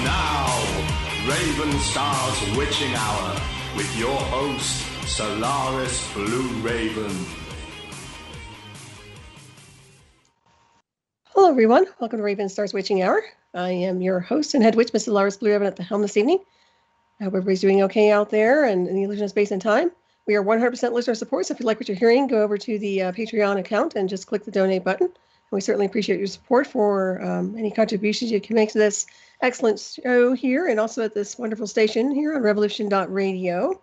Now, Raven Star's Witching Hour with your host, Solaris BlueRaven. Hello, everyone. Welcome to Raven Star's Witching Hour. I am your host and head witch, Miss Solaris BlueRaven, at the helm this evening. I hope everybody's doing okay out there and in the illusion of space and time. We are 100% listener support, so if you like what you're hearing, go over to the Patreon account and just click the donate button. And we certainly appreciate your support for any contributions you can make to this excellent show here and also at this wonderful station here on revolution.radio.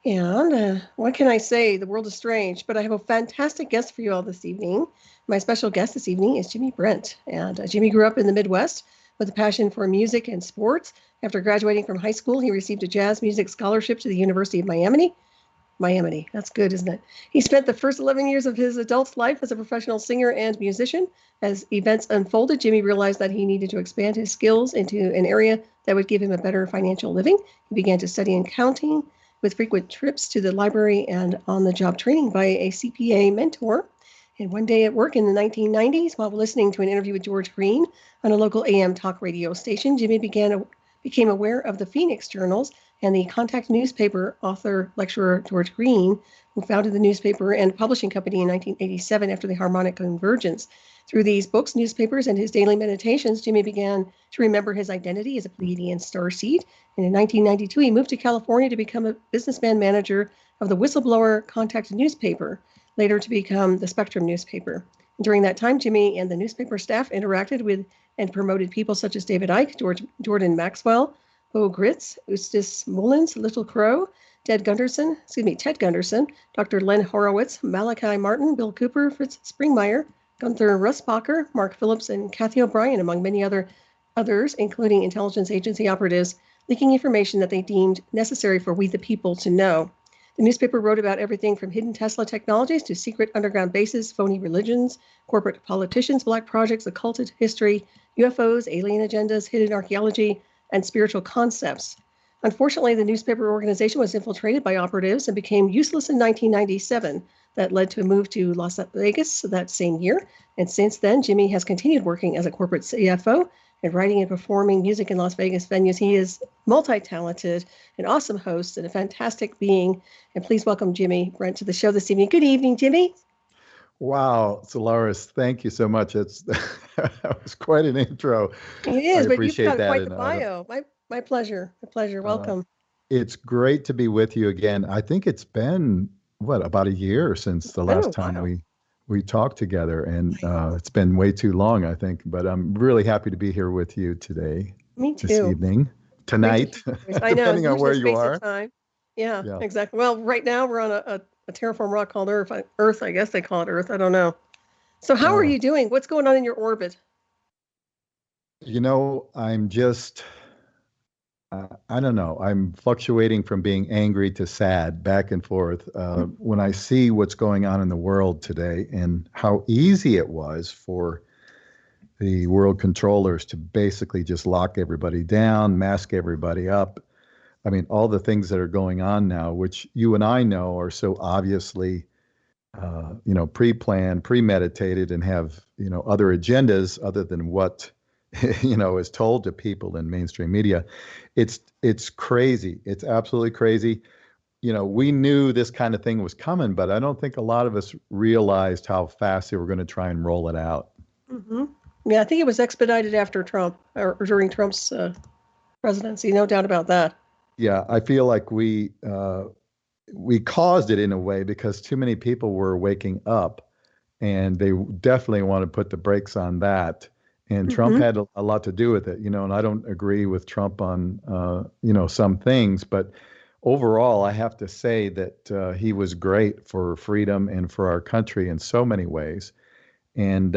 And what can I say? The world is strange, but I have a fantastic guest for you all this evening. My special guest this evening is Jimi Brent. And Jimi grew up in the Midwest with a passion for music and sports. After graduating from high school, he received a jazz music scholarship to the University of Miami. Miami, that's good, isn't it? He spent the first 11 years of his adult life as a professional singer and musician. As events unfolded, Jimi realized that he needed to expand his skills into an area that would give him a better financial living. He began to study accounting with frequent trips to the library and on-the-job training by a CPA mentor. And one day at work in the 1990s, while listening to an interview with George Green on a local AM talk radio station, Jimi became aware of the Phoenix Journals and the Contact newspaper author lecturer George Green, who founded the newspaper and publishing company in 1987 after the harmonic convergence. Through these books, newspapers, and his daily meditations, Jimi began to remember his identity as a Pleiadian starseed. And in 1992, he moved to California to become a businessman manager of the whistleblower Contact newspaper, later to become the Spectrum newspaper. During that time, Jimi and the newspaper staff interacted with and promoted people such as David Icke, Jordan Maxwell, Bo Gritz, Eustace Mullins, Little Crow, Ted Gunderson, Dr. Len Horowitz, Malachi Martin, Bill Cooper, Fritz Springmeier, Gunther Russbacher, Mark Phillips, and Kathy O'Brien, among many others, including intelligence agency operatives, leaking information that they deemed necessary for we the people to know. The newspaper wrote about everything from hidden Tesla technologies to secret underground bases, phony religions, corporate politicians, black projects, occulted history, UFOs, alien agendas, hidden archaeology, and spiritual concepts. Unfortunately, the newspaper organization was infiltrated by operatives and became useless in 1997. That led to a move to Las Vegas that same year. And since then, Jimi has continued working as a corporate CFO and writing and performing music in Las Vegas venues. He is multi-talented, an awesome host, and a fantastic being. And please welcome Jimi Brent to the show this evening. Good evening, Jimi. Wow, Solaris, thank you so much. That was quite an intro. It is, I but you've got that. quite the bio. My pleasure. My pleasure. Welcome. It's great to be with you again. I think it's been, about a year since the last time we talked together, and it's been way too long, I think. But I'm really happy to be here with you today. Me too. This evening, tonight, I know, depending on where you are. Time. Yeah, exactly. Well, right now we're on a terraform rock called Earth. Earth, I guess they call it Earth. I don't know. So how are you doing? What's going on in your orbit? I'm just, I don't know. I'm fluctuating from being angry to sad, back and forth. When I see what's going on in the world today and how easy it was for the world controllers to basically just lock everybody down, mask everybody up. I mean, all the things that are going on now, which you and I know are so obviously, pre-planned, premeditated, and have, other agendas other than what, is told to people in mainstream media. It's crazy. It's absolutely crazy. We knew this kind of thing was coming, but I don't think a lot of us realized how fast they were going to try and roll it out. Mm-hmm. Yeah, I think it was expedited after Trump or during Trump's presidency. No doubt about that. Yeah, I feel like we caused it in a way because too many people were waking up, and they definitely want to put the brakes on that. And Trump had a lot to do with it, and I don't agree with Trump on, some things, but overall, I have to say that he was great for freedom and for our country in so many ways. And,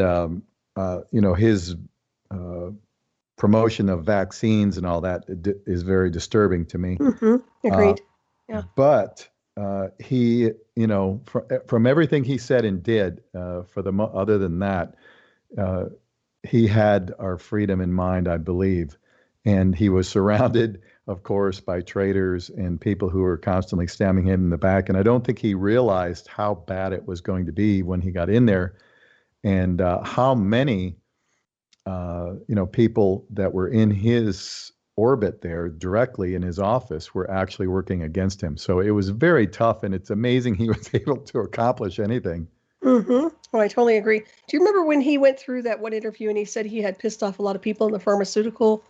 his promotion of vaccines and all that is very disturbing to me. Agreed. Yeah. But he, from everything he said and did, other than that, he had our freedom in mind, I believe. And he was surrounded, of course, by traitors and people who were constantly stabbing him in the back. And I don't think he realized how bad it was going to be when he got in there, and how many, people that were in his orbit there directly in his office were actually working against him. So it was very tough, and it's amazing he was able to accomplish anything. Mm-hmm. Well, I totally agree. Do you remember when he went through that one interview and he said he had pissed off a lot of people in the pharmaceutical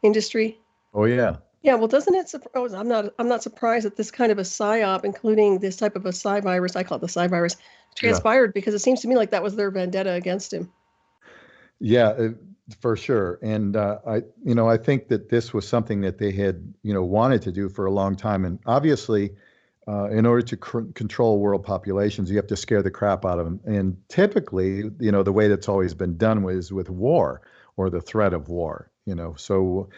industry? Oh, yeah. Yeah, well, doesn't it surprise? I'm not surprised that this kind of a psyop, including this type of a psi virus, I call it the psi virus, Yeah. transpired because it seems to me like that was their vendetta against him. Yeah, for sure. And I think that this was something that they had, wanted to do for a long time. And obviously, in order to control world populations, you have to scare the crap out of them. And typically, the way that's always been done was with war or the threat of war. So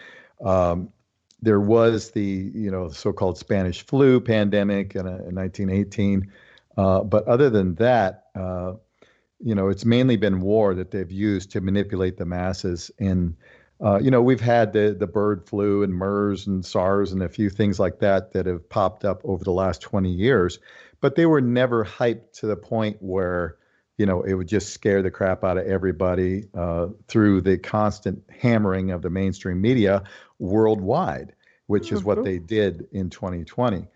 there was the, so-called Spanish flu pandemic in 1918. But other than that, it's mainly been war that they've used to manipulate the masses. And, we've had the bird flu and MERS and SARS and a few things like that have popped up over the last 20 years, but they were never hyped to the point where, it would just scare the crap out of everybody through the constant hammering of the mainstream media worldwide, which is what they did in 2020.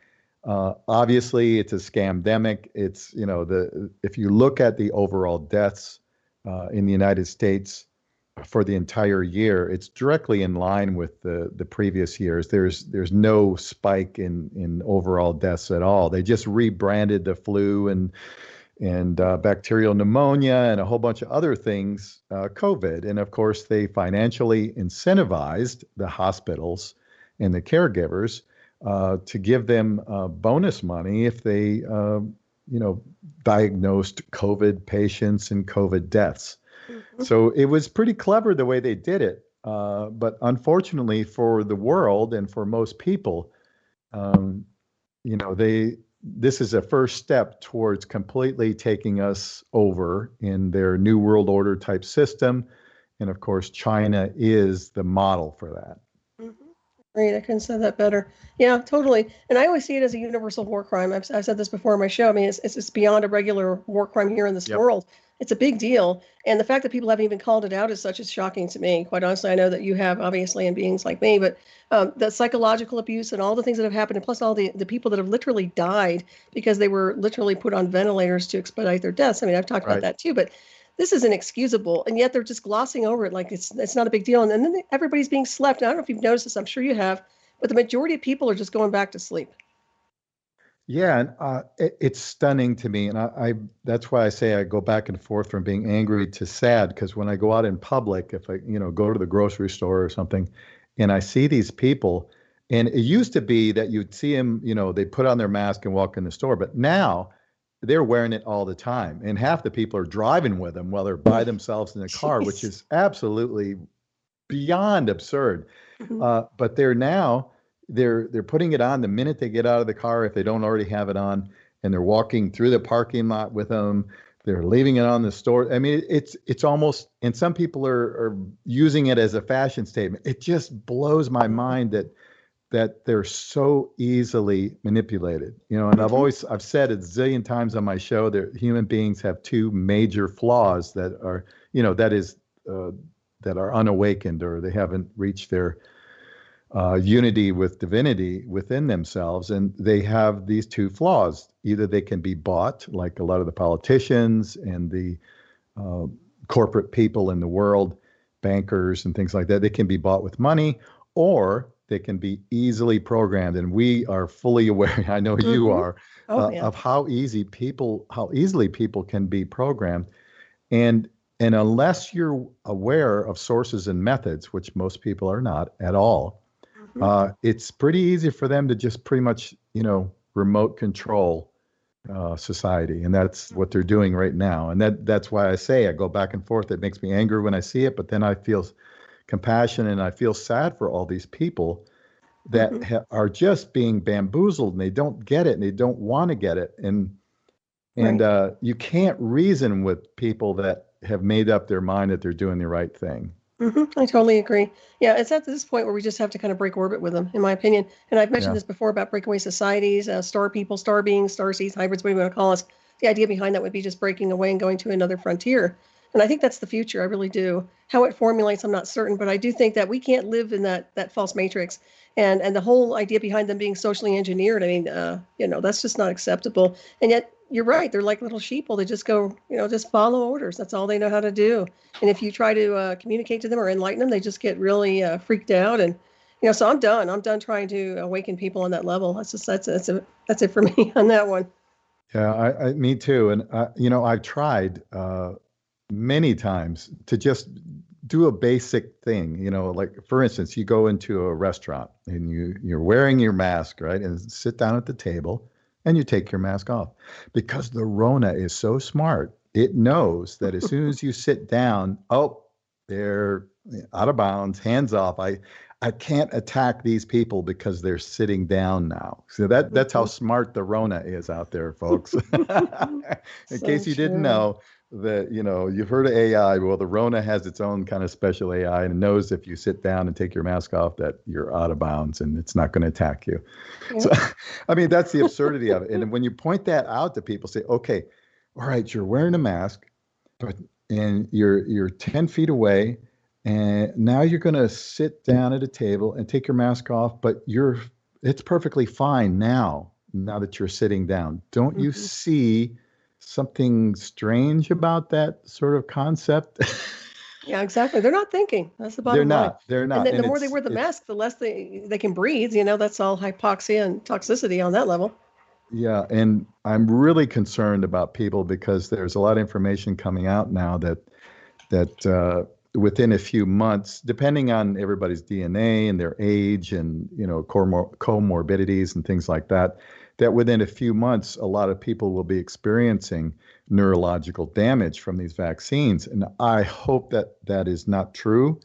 Obviously, it's a scamdemic. It's, if you look at the overall deaths in the United States for the entire year, it's directly in line with the previous years. There's no spike in overall deaths at all. They just rebranded the flu and bacterial pneumonia and a whole bunch of other things, COVID. And of course, they financially incentivized the hospitals and the caregivers to give them bonus money if they, diagnosed COVID patients and COVID deaths. Mm-hmm. So it was pretty clever the way they did it. But unfortunately for the world and for most people, this is a first step towards completely taking us over in their New World Order type system. And of course, China is the model for that. Great, I couldn't say that better. Yeah, totally. And I always see it as a universal war crime. I've said this before on my show. I mean, it's beyond a regular war crime here in this world. It's a big deal. And the fact that people haven't even called it out as such is shocking to me. Quite honestly, I know that you have, obviously, and beings like me, but the psychological abuse and all the things that have happened, and plus all the people that have literally died because they were literally put on ventilators to expedite their deaths. I mean, I've talked about that too, but this is inexcusable, and yet they're just glossing over it like it's not a big deal. And then everybody's being slept. And I don't know if you've noticed this. I'm sure you have, but the majority of people are just going back to sleep. Yeah, and it's stunning to me, and I that's why I say I go back and forth from being angry to sad, because when I go out in public, if I go to the grocery store or something, and I see these people, and it used to be that you'd see them, they put on their mask and walk in the store, but now they're wearing it all the time. And half the people are driving with them while they're by themselves in the car, which is absolutely beyond absurd. Mm-hmm. But they're putting it on the minute they get out of the car, if they don't already have it on, and they're walking through the parking lot with them. They're leaving it on the store. I mean, it's almost, and some people are using it as a fashion statement. It just blows my mind that they're so easily manipulated, and I've said it a zillion times on my show that human beings have two major flaws that are, that are unawakened, or they haven't reached their unity with divinity within themselves. And they have these two flaws. Either they can be bought, like a lot of the politicians and the corporate people in the world, bankers and things like that. They can be bought with money, or they can be easily programmed. And we are fully aware, I know you are, of how easily people can be programmed. And unless you're aware of sources and methods, which most people are not at all, it's pretty easy for them to just pretty much, remote control society. And that's what they're doing right now. And that's why I say I go back and forth. It makes me angry when I see it, but then I feel compassion, and I feel sad for all these people that are just being bamboozled, and they don't get it, and they don't want to get it. And you can't reason with people that have made up their mind that they're doing the right thing. Mm-hmm. I totally agree. Yeah, it's at this point where we just have to kind of break orbit with them, in my opinion. And I've mentioned this before about breakaway societies, star people, star beings, star seeds, hybrids, whatever you want to call us. The idea behind that would be just breaking away and going to another frontier. And I think that's the future. I really do. How it formulates, I'm not certain, but I do think that we can't live in that false matrix. And the whole idea behind them being socially engineered, I mean, that's just not acceptable. And yet, you're right. They're like little sheeple. They just go, just follow orders. That's all they know how to do. And if you try to communicate to them or enlighten them, they just get really freaked out. And so I'm done. I'm done trying to awaken people on that level. That's it for me on that one. Yeah, me too. And I've tried many times to just do a basic thing. Like for instance, you go into a restaurant and you're wearing your mask, right, and sit down at the table and you take your mask off, because the Rona is so smart. It knows that as soon as you sit down, they're out of bounds, hands off. I can't attack these people because they're sitting down now. So that's how smart the Rona is out there, folks. In case you didn't know that, you've heard of AI. Well, the Rona has its own kind of special AI and knows if you sit down and take your mask off that you're out of bounds and it's not going to attack you. Yeah. So, I mean, that's the absurdity of it. And when you point that out to people, say, okay, all right, you're wearing a mask, and you're 10 feet away. And now you're going to sit down at a table and take your mask off, but it's perfectly fine now that you're sitting down. Don't you see something strange about that sort of concept? Yeah, exactly. They're not thinking. That's the bottom line. They're not. And the more they wear the mask, the less they can breathe. That's all hypoxia and toxicity on that level. Yeah, and I'm really concerned about people because there's a lot of information coming out now that within a few months, depending on everybody's DNA and their age and comorbidities and things like that within a few months, a lot of people will be experiencing neurological damage from these vaccines. And I hope that is not true.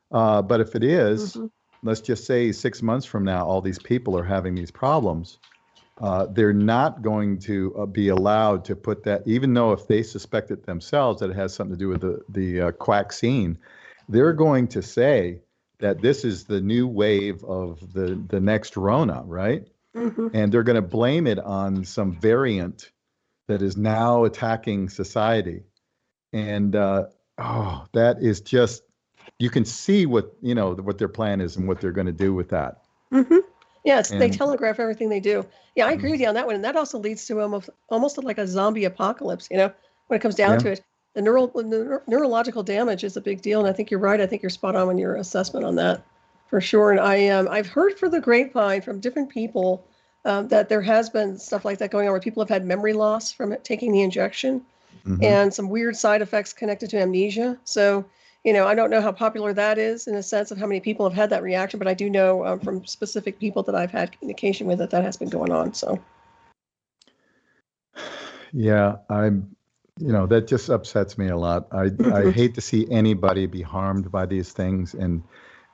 But if it is, let's just say 6 months from now, all these people are having these problems. They're not going to be allowed to put that, even though if they suspect it themselves that it has something to do with the quaxine, they're going to say that this is the new wave of the next Rona, right? And they're going to blame it on some variant that is now attacking society. And that is just, you can see what their plan is and what they're going to do with that. Yes, they telegraph everything they do. Yeah, I agree with you on that one. And that also leads to almost like a zombie apocalypse, when it comes down to it. The neurological damage is a big deal. And I think you're right. I think you're spot on in your assessment on that, for sure. And I've heard for the grapevine from different people that there has been stuff like that going on where people have had memory loss from taking the injection and some weird side effects connected to amnesia. So, I don't know how popular that is in a sense of how many people have had that reaction, but I do know from specific people that I've had communication with that has been going on. So, yeah, that just upsets me a lot. I hate to see anybody be harmed by these things, and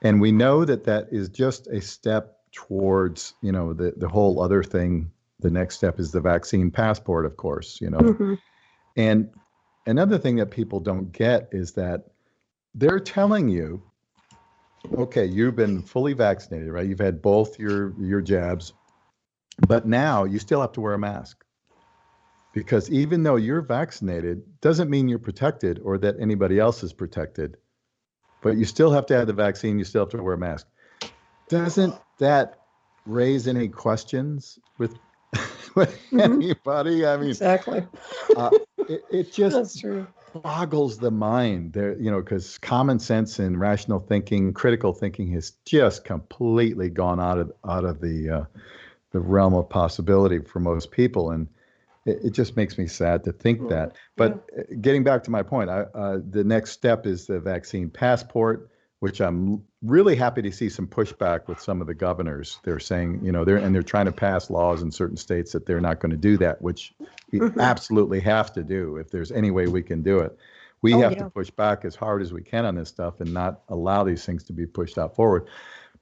we know that is just a step towards the whole other thing. The next step is the vaccine passport, of course. And another thing that people don't get is that they're telling you, okay, you've been fully vaccinated, right? You've had both your jabs, but now you still have to wear a mask, because even though you're vaccinated, doesn't mean you're protected or that anybody else is protected. But you still have to have the vaccine. You still have to wear a mask. Doesn't that raise any questions with anybody? I mean, exactly. It just That's true. boggles the mind there, because common sense and rational thinking, critical thinking has just completely gone out of the realm of possibility for most people. And it just makes me sad to think that. But getting back to my point, the next step is the vaccine passport, which I'm really happy to see some pushback with some of the governors. They're saying, they're trying to pass laws in certain states that they're not going to do that, which we absolutely have to do if there's any way we can do it. We have to push back as hard as we can on this stuff and not allow these things to be pushed out forward.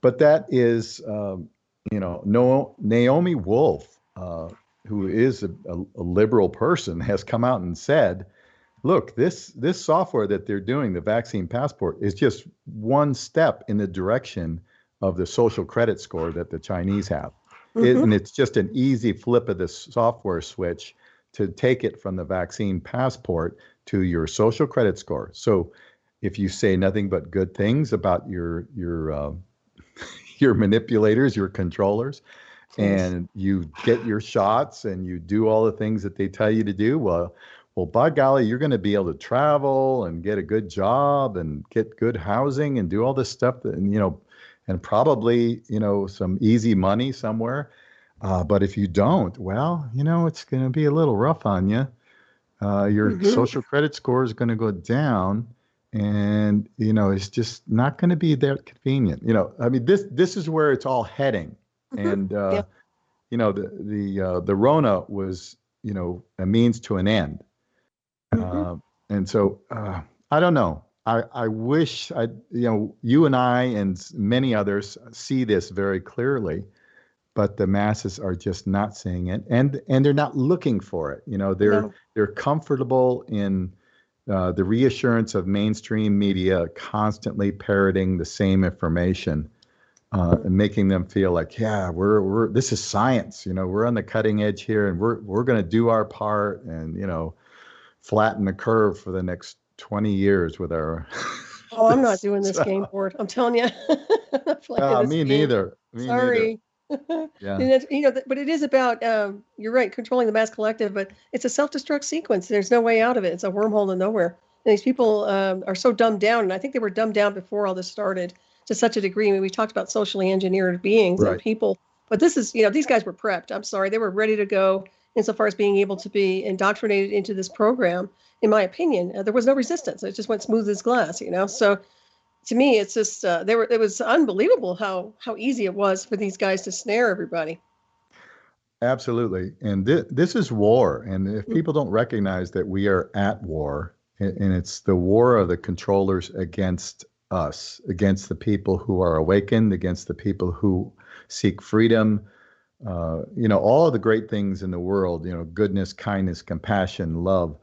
But that is, Naomi Wolf, who is a liberal person, has come out and said, look, this software that they're doing, the vaccine passport, is just one step in the direction of the social credit score that the Chinese have. And it's just an easy flip of the software switch to take it from the vaccine passport to your social credit score. So if you say nothing but good things about your your manipulators, your controllers, and you get your shots and you do all the things that they tell you to do, well, by golly, you're going to be able to travel and get a good job and get good housing and do all this stuff that, and probably, some easy money somewhere. But if you don't, well, it's going to be a little rough on you. Your social credit score is going to go down, and, it's just not going to be that convenient. I mean, this is where it's all heading. And, the Rona was, a means to an end. And so, I don't know. I wish you and I and many others see this very clearly, but the masses are just not seeing it, and they're not looking for it. They're comfortable in the reassurance of mainstream media constantly parroting the same information, and making them feel like, yeah, we're this is science. We're on the cutting edge here, and we're going to do our part, and flatten the curve for the next 20 years with our. Oh, I'm not doing this game board. I'm telling you. Me neither. Sorry. Yeah. But it is about, you're right, controlling the mass collective, but it's a self-destruct sequence. There's no way out of it. It's a wormhole to nowhere. And these people are so dumbed down, and I think they were dumbed down before all this started to such a degree. I mean, we talked about socially engineered beings and people, but this is, these guys were prepped. I'm sorry. They were ready to go insofar as being able to be indoctrinated into this program. In my opinion, there was no resistance. It just went smooth as glass, So to me, it's just, it was unbelievable how easy it was for these guys to snare everybody. Absolutely. And this is war. And if people don't recognize that we are at war, and it's the war of the controllers against us, against the people who are awakened, against the people who seek freedom, all of the great things in the world, goodness, kindness, compassion, love,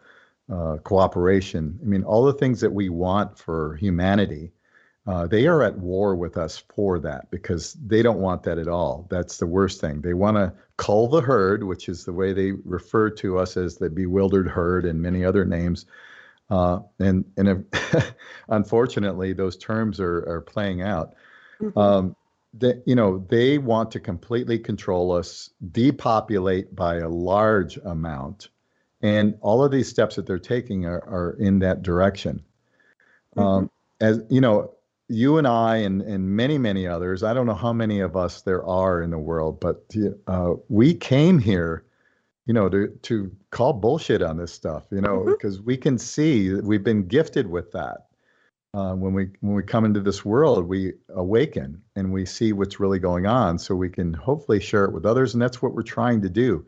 cooperation. I mean, all the things that we want for humanity, they are at war with us for that, because they don't want that at all. That's the worst thing. They want to cull the herd, which is the way they refer to us as the bewildered herd and many other names. And unfortunately, those terms are playing out. They want to completely control us, depopulate by a large amount. And all of these steps that they're taking are in that direction. As you and I and many, many others, I don't know how many of us there are in the world, but we came here, to call bullshit on this stuff, because we can see that we've been gifted with that. When we come into this world, we awaken and we see what's really going on, so we can hopefully share it with others. And that's what we're trying to do.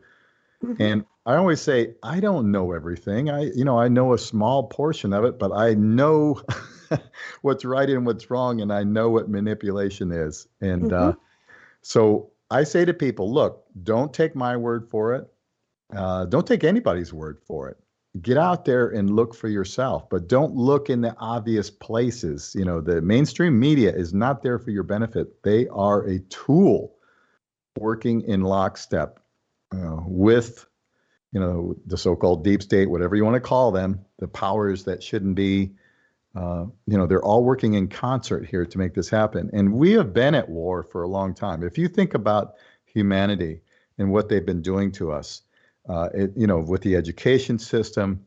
And I always say, I don't know everything. I know a small portion of it, but I know what's right and what's wrong. And I know what manipulation is. And so I say to people, look, don't take my word for it. Don't take anybody's word for it. Get out there and look for yourself, but don't look in the obvious places. The mainstream media is not there for your benefit. They are a tool working in lockstep with, the so-called deep state, whatever you want to call them, the powers that shouldn't be. They're all working in concert here to make this happen. And we have been at war for a long time. If you think about humanity and what they've been doing to us, with the education system,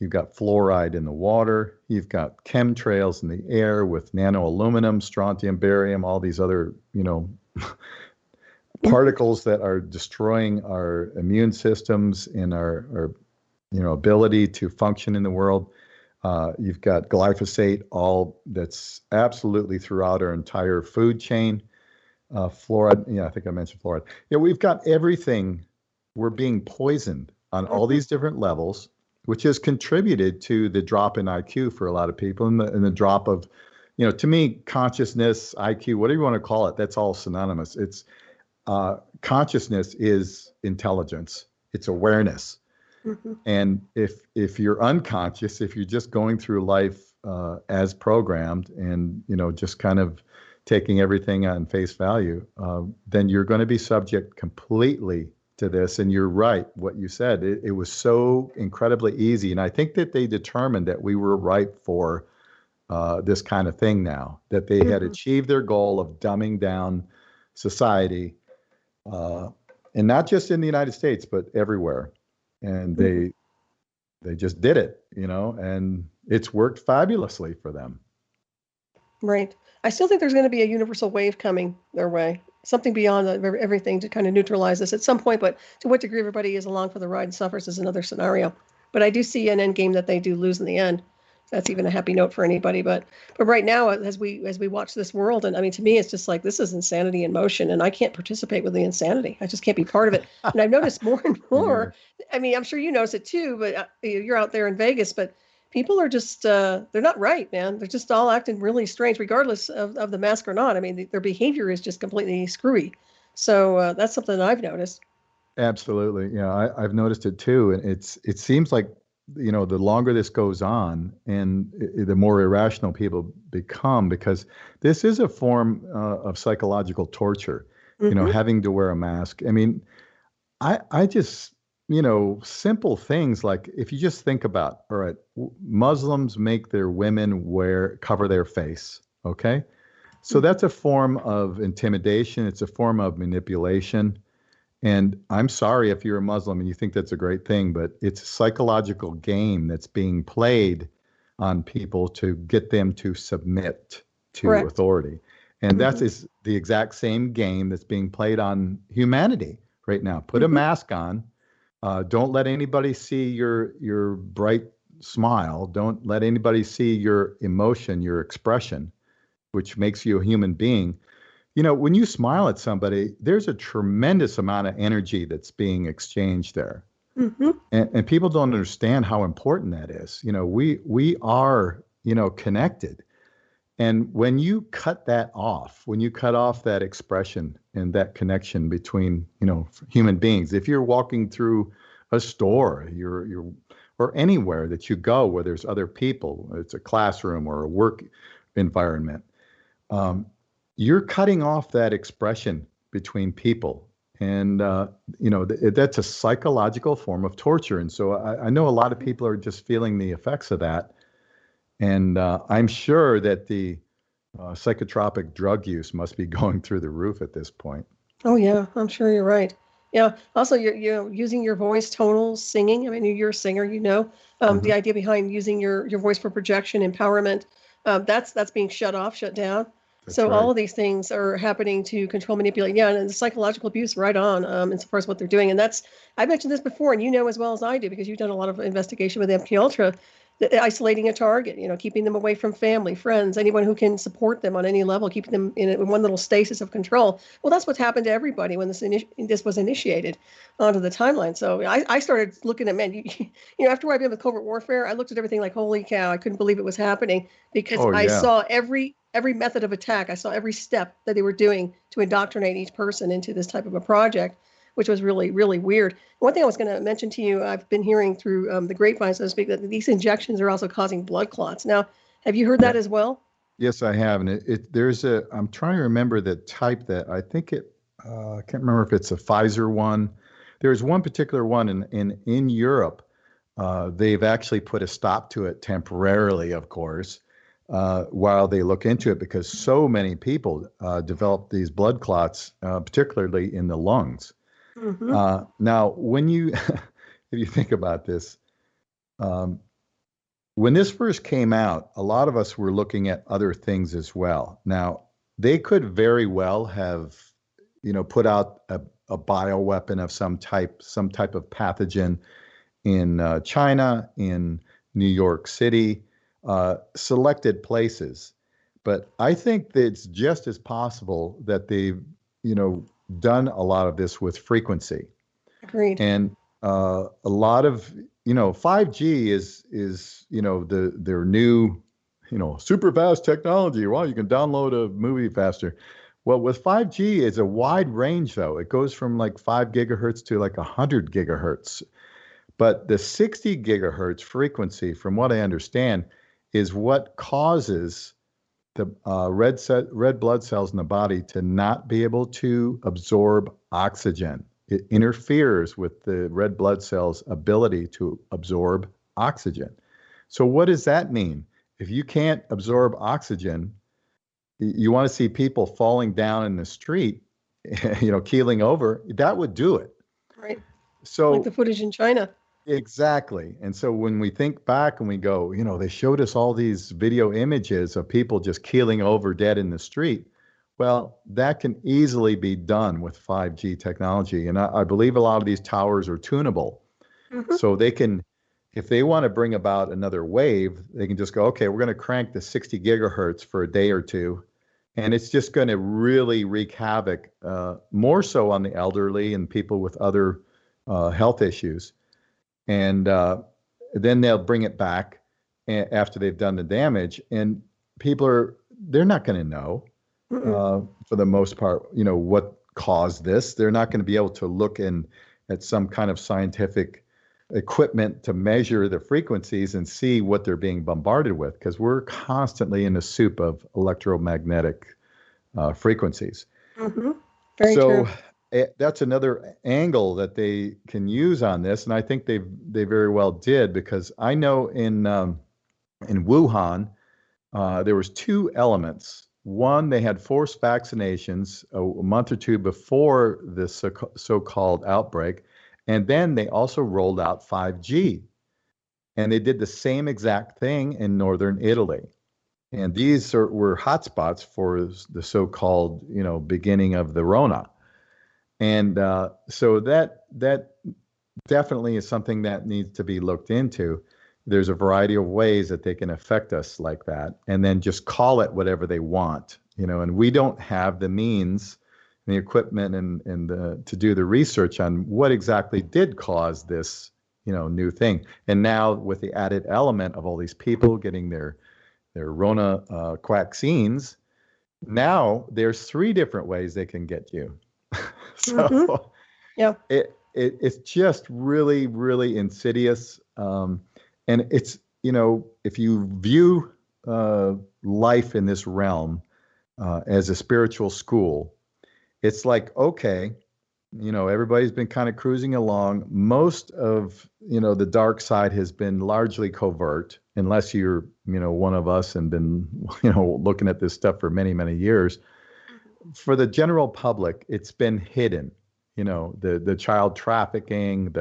you've got fluoride in the water, you've got chemtrails in the air with nano-aluminum, strontium, barium, all these other, particles that are destroying our immune systems and our ability to function in the world. You've got glyphosate, all that's absolutely throughout our entire food chain. Fluoride, I think I mentioned fluoride. We've got everything. We're being poisoned on all these different levels, which has contributed to the drop in IQ for a lot of people, and the drop of, to me, consciousness, IQ, whatever you want to call it, that's all synonymous. It's consciousness is intelligence. It's awareness. And if you're unconscious, if you're just going through life as programmed and, just kind of taking everything on face value, then you're going to be subject completely to this. And you're right, what you said. It was so incredibly easy. And I think that they determined that we were ripe for this kind of thing now, that they had achieved their goal of dumbing down society, and not just in the United States, but everywhere. And they just did it, and it's worked fabulously for them. Right. I still think there's going to be a universal wave coming their way, something beyond everything to kind of neutralize this at some point. But to what degree everybody is along for the ride and suffers is another scenario. But I do see an end game that they do lose in the end. That's even a happy note for anybody. But right now, as we watch this world, and I mean, to me, it's just like this is insanity in motion, and I can't participate with the insanity. I just can't be part of it. And I've noticed more and more. I mean, I'm sure you notice it too, but you're out there in Vegas, but people are just, they're not right, man. They're just all acting really strange, regardless of the mask or not. I mean, their behavior is just completely screwy. So that's something that I've noticed. Absolutely. Yeah, I've noticed it too. And it seems like, the longer this goes on and the more irrational people become, because this is a form of psychological torture, having to wear a mask. I mean, I just, simple things like if you just think about, all right, Muslims make their women cover their face. Okay. So that's a form of intimidation. It's a form of manipulation. And I'm sorry if you're a Muslim and you think that's a great thing, but it's a psychological game that's being played on people to get them to submit to authority. And that is the exact same game that's being played on humanity right now. Put a mask on. Don't let anybody see your bright smile. Don't let anybody see your emotion, your expression, which makes you a human being. When you smile at somebody, there's a tremendous amount of energy that's being exchanged there. And people don't understand how important that is. We are, connected. And when you cut that off, when you cut off that expression and that connection between, human beings, if you're walking through a store, or anywhere that you go where there's other people, it's a classroom or a work environment, you're cutting off that expression between people. And, that's a psychological form of torture. And so I know a lot of people are just feeling the effects of that. And I'm sure that the psychotropic drug use must be going through the roof at this point. Oh, yeah, I'm sure you're right. Yeah. Also, you're using your voice, tonals, singing. I mean, you're a singer, the idea behind using your voice for projection, empowerment, that's being shut down. That's right. All of these things are happening to control, manipulate. Yeah, and the psychological abuse right on insofar as what they're doing. And I mentioned this before, and as well as I do, because you've done a lot of investigation with MKUltra, isolating a target, keeping them away from family, friends, anyone who can support them on any level, keeping them in one little stasis of control. Well, that's what's happened to everybody when this was initiated onto the timeline. So I started looking at, man, after I've been with covert warfare, I looked at everything like, holy cow, I couldn't believe it was happening, because I saw every method of attack. I saw every step that they were doing to indoctrinate each person into this type of a project, which was really, really weird. One thing I was going to mention to you, I've been hearing through the grapevine, so to speak, that these injections are also causing blood clots. Now, have you heard that as well? Yes, I have. And I'm trying to remember the type that I think I can't remember if it's a Pfizer one. There's one particular one in Europe. They've actually put a stop to it temporarily, of course, while they look into it, because so many people develop these blood clots, particularly in the lungs. Now, when if you think about this, when this first came out, a lot of us were looking at other things as well. Now, they could very well have, put out a bioweapon of some type of pathogen in China, in New York City, selected places. But I think that it's just as possible that they've, done a lot of this with frequency. Agreed. And a lot of, 5G is their new, super fast technology. Well, you can download a movie faster. Well, with 5G, it's a wide range, though. It goes from like 5 gigahertz to like 100 gigahertz. But the 60 gigahertz frequency, from what I understand, is what causes the red blood cells in the body to not be able to absorb oxygen. It interferes with the red blood cells' ability to absorb oxygen. So what does that mean? If you can't absorb oxygen, you want to see people falling down in the street, keeling over, that would do it. Right. So like the footage in China. exactly. And so when we think back and we go, they showed us all these video images of people just keeling over dead in the street. Well, that can easily be done with 5G technology. And I believe a lot of these towers are tunable. Mm-hmm. So they can, if they want to bring about another wave, they can just go, okay, we're going to crank the 60 gigahertz for a day or two. And it's just going to really wreak havoc, more so on the elderly and people with other health issues. And then they'll bring it back after they've done the damage. And they're not going to know, for the most part, what caused this. They're not going to be able to look at some kind of scientific equipment to measure the frequencies and see what they're being bombarded with, because we're constantly in a soup of electromagnetic frequencies. Mm-hmm. Very true. That's another angle that they can use on this, and I think they very well did, because I know in Wuhan there was two elements. One, they had forced vaccinations a month or two before this so-called outbreak, and then they also rolled out 5G, and they did the same exact thing in northern Italy. And these were hotspots for the so-called beginning of the Rona. And so that definitely is something that needs to be looked into. There's a variety of ways that they can affect us like that, and then just call it whatever they want, and we don't have the means, the equipment, and to do the research on what exactly did cause this, new thing. And now with the added element of all these people getting their Rona vaccines, now there's 3 different ways they can get you. So yeah, it's just really, really insidious. And it's, if you view life in this realm as a spiritual school, it's like, okay, everybody's been kind of cruising along. Most of, the dark side has been largely covert, unless you're, one of us and been, looking at this stuff for many, many years. For the general public, it's been hidden, the child trafficking,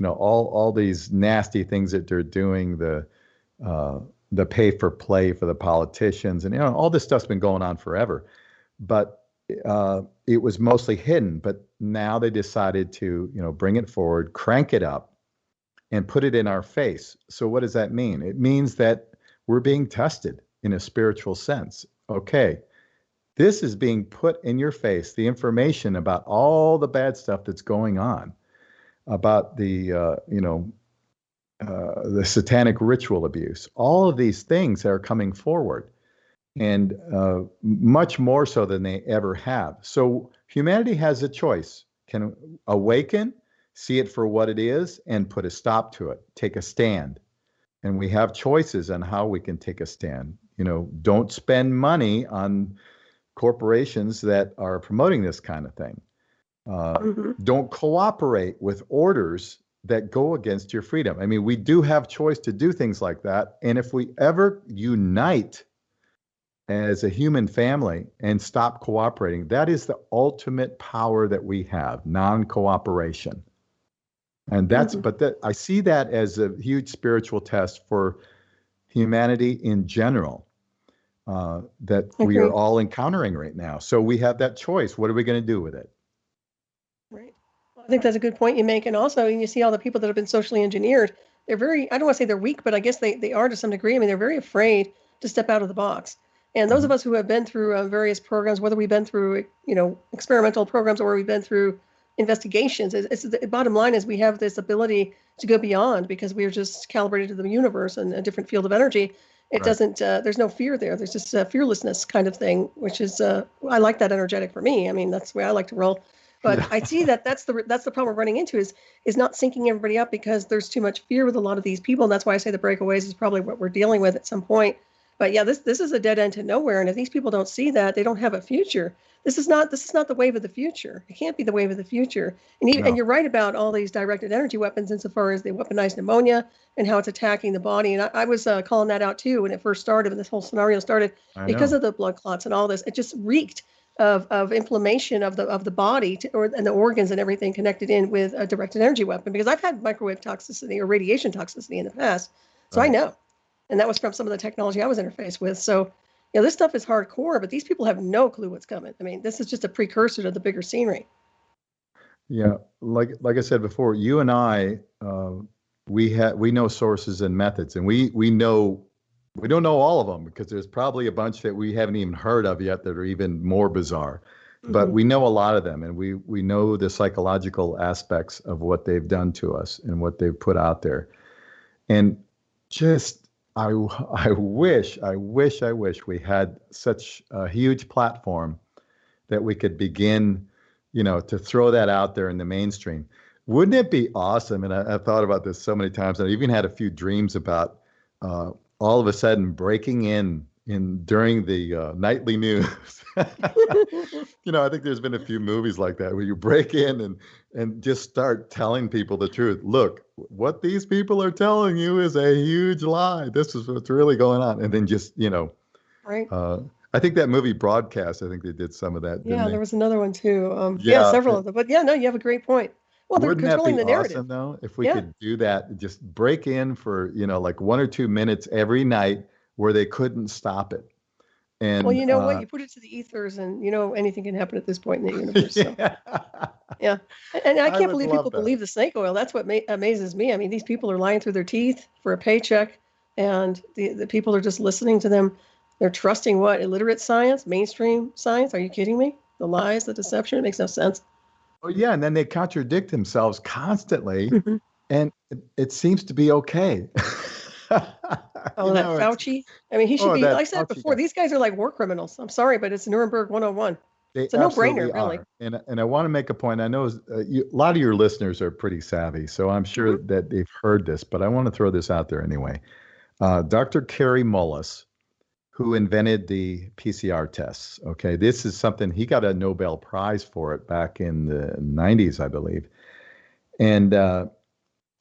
all these nasty things that they're doing, the pay for play for the politicians, and all this stuff's been going on forever. But it was mostly hidden. But now they decided to, bring it forward, crank it up, and put it in our face. So what does that mean? It means that we're being tested in a spiritual sense. Okay, this is being put in your face, the information about all the bad stuff that's going on, about the satanic ritual abuse, all of these things that are coming forward, and much more so than they ever have. So humanity has a choice: can awaken, see it for what it is, and put a stop to it, take a stand. And we have choices on how we can take a stand. Don't spend money on corporations that are promoting this kind of thing. Don't cooperate with orders that go against your freedom. I mean, we do have choice to do things like that. And if we ever unite as a human family and stop cooperating, that is the ultimate power that we have: non-cooperation. And I see that as a huge spiritual test for humanity in general, that we are all encountering right now. So we have that choice. What are we going to do with it? Right. Well, I think that's a good point you make. And also, you see all the people that have been socially engineered. They're very, I don't want to say they're weak, but I guess they are to some degree. I mean, they're very afraid to step out of the box. And those of us who have been through various programs, whether we've been through, experimental programs or we've been through investigations, it's the bottom line is we have this ability to go beyond, because we are just calibrated to the universe and a different field of energy. It doesn't, there's no fear there. There's just a fearlessness kind of thing, which is, I like that energetic for me. I mean, that's the way I like to roll. But I see that's the problem we're running into is not syncing everybody up, because there's too much fear with a lot of these people. And that's why I say the breakaways is probably what we're dealing with at some point. But yeah, this is a dead end to nowhere. And if these people don't see that, they don't have a future. This is not the wave of the future. It can't be the wave of the future. And you're right about all these directed energy weapons insofar as they weaponize pneumonia and how it's attacking the body. And I was calling that out too when it first started, when this whole scenario started, because of the blood clots and all this. It just reeked of inflammation of the body and the organs and everything connected in with a directed energy weapon. Because I've had microwave toxicity or radiation toxicity in the past, so I know. And that was from some of the technology I was interfaced with. So, this stuff is hardcore, but these people have no clue what's coming. I mean, this is just a precursor to the bigger scenery. Yeah, like I said before, you and I, we know sources and methods, and we don't know all of them because there's probably a bunch that we haven't even heard of yet that are even more bizarre. But we know a lot of them, and we know the psychological aspects of what they've done to us and what they've put out there. And just I wish we had such a huge platform that we could begin, to throw that out there in the mainstream. Wouldn't it be awesome? And I've thought about this so many times. I even had a few dreams about all of a sudden breaking in during the nightly news. I think there's been a few movies like that where you break in and just start telling people the truth. Look, what these people are telling you is a huge lie. This is what's really going on. And then just, right. I think that movie Broadcast, I think they did some of that. Yeah, there was another one too. Yeah, several of them. But yeah, no, you have a great point. Well, they're controlling the narrative. Awesome, though, if we could do that, just break in for, like 1 or 2 minutes every night where they couldn't stop it. And well, you know what? You put it to the ethers, and anything can happen at this point in the universe. Yeah. So. Yeah. And I can't believe people believe the snake oil. That's what amazes me. I mean, these people are lying through their teeth for a paycheck, and the people are just listening to them. They're trusting what? Illiterate science, mainstream science? Are you kidding me? The lies, the deception, it makes no sense. Oh, yeah. And then they contradict themselves constantly, and it seems to be okay. Fauci. I mean, he should be, like I said before, these guys are like war criminals. I'm sorry, but it's Nuremberg 101. It's a no-brainer, really. And I want to make a point. I know a lot of your listeners are pretty savvy, so I'm sure that they've heard this, but I want to throw this out there anyway. Dr. Kary Mullis, who invented the PCR tests, okay, this is something, he got a Nobel Prize for it back in the 90s, I believe. And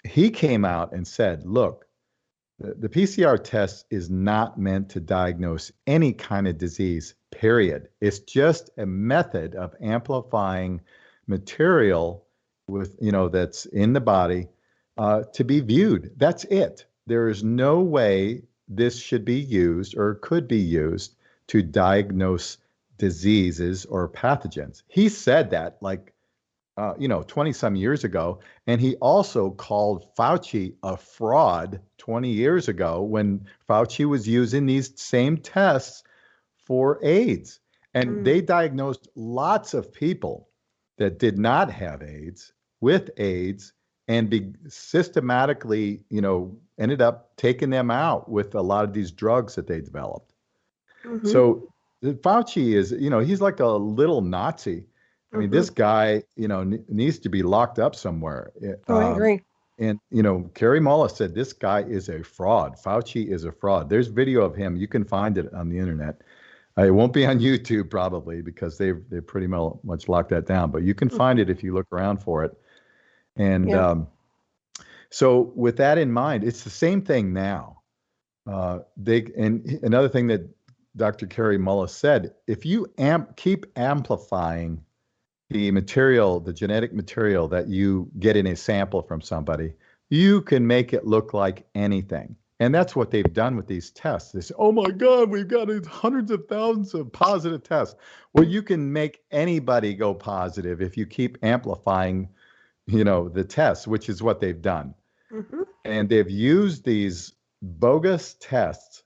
he came out and said, look, the PCR test is not meant to diagnose any kind of disease, period. It's just a method of amplifying material with, that's in the body to be viewed. That's it. There is no way this should be used or could be used to diagnose diseases or pathogens. He said that 20 some years ago. And he also called Fauci a fraud 20 years ago when Fauci was using these same tests for AIDS. And they diagnosed lots of people that did not have AIDS with AIDS and systematically, ended up taking them out with a lot of these drugs that they developed. So Fauci is, he's like a little Nazi. I mean, this guy, needs to be locked up somewhere. I agree. And, Kary Mullis said this guy is a fraud. Fauci is a fraud. There's video of him. You can find it on the internet. It won't be on YouTube probably because they've pretty much locked that down. But you can find it if you look around for it. And so with that in mind, it's the same thing now. And another thing that Dr. Kary Mullis said, if you keep amplifying the material, the genetic material that you get in a sample from somebody, you can make it look like anything. And that's what they've done with these tests. They say, oh my God, we've got hundreds of thousands of positive tests. Well, you can make anybody go positive if you keep amplifying, the tests, which is what they've done. And they've used these bogus tests,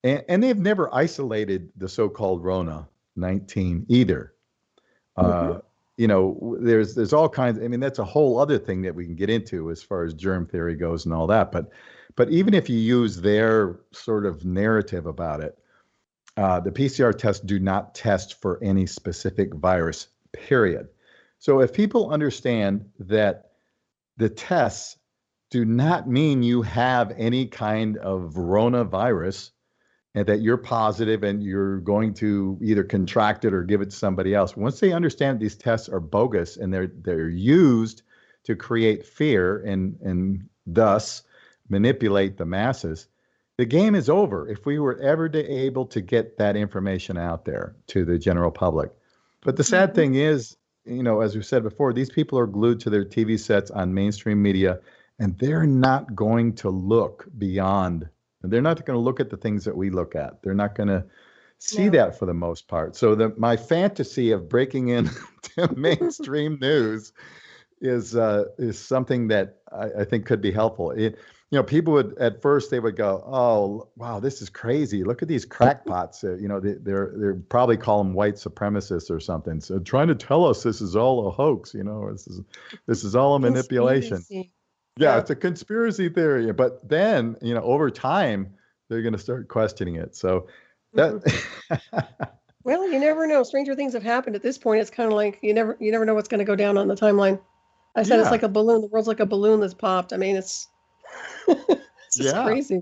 and they've never isolated the so-called Rona 19 either. There's all kinds. I mean, that's a whole other thing that we can get into as far as germ theory goes and all that. But even if you use their sort of narrative about it, the PCR tests do not test for any specific virus, period. So if people understand that the tests do not mean you have any kind of coronavirus, and that you're positive and you're going to either contract it or give it to somebody else. Once they understand these tests are bogus and they're used to create fear and thus manipulate the masses, the game is over if we were ever able to get that information out there to the general public. But the sad thing is, as we said before, these people are glued to their TV sets on mainstream media, and they're not going to look beyond. They're not going to look at the things that we look at. They're not going to see that for the most part. So my fantasy of breaking into mainstream news is something that I think could be helpful. People would at first they would go, "Oh, wow, this is crazy! Look at these crackpots." They're probably call them white supremacists or something. So trying to tell us this is all a hoax. This is all a manipulation. Yeah, it's a conspiracy theory. But then, over time, they're going to start questioning it. So that. Well, you never know. Stranger things have happened. At this point, it's kind of like you never know what's going to go down on the timeline. I said It's like a balloon. The world's like a balloon that's popped. I mean, it's just crazy.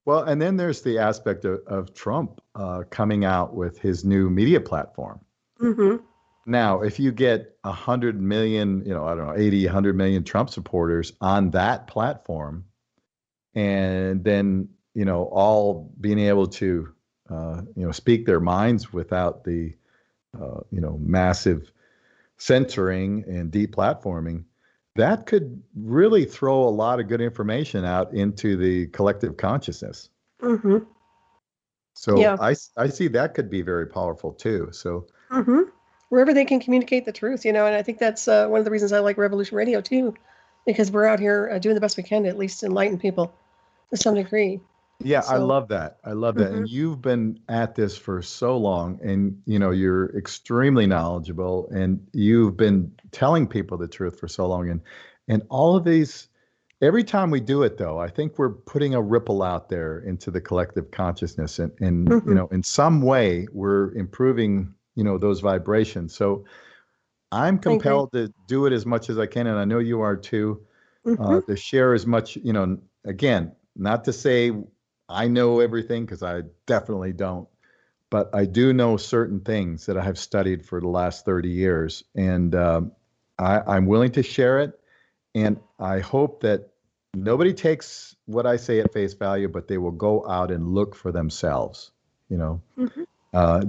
Well, and then there's the aspect of Trump coming out with his new media platform. Mm-hmm. Now, if you get 100 million, 80, 100 million Trump supporters on that platform, and then, all being able to, speak their minds without the, massive censoring and deplatforming, that could really throw a lot of good information out into the collective consciousness. Mm-hmm. So I see that could be very powerful too. So. Mm-hmm. Wherever they can communicate the truth, and I think that's one of the reasons I like Revolution Radio too, because we're out here doing the best we can to at least enlighten people to some degree. Yeah, so, I love that. And you've been at this for so long, and you're extremely knowledgeable, and you've been telling people the truth for so long, and all of these. Every time we do it, though, I think we're putting a ripple out there into the collective consciousness, and in some way we're improving. Those vibrations. So I'm compelled to do it as much as I can. And I know you are too, to share as much, again, not to say I know everything, because I definitely don't, but I do know certain things that I have studied for the last 30 years. And I'm willing to share it. And I hope that nobody takes what I say at face value, but they will go out and look for themselves,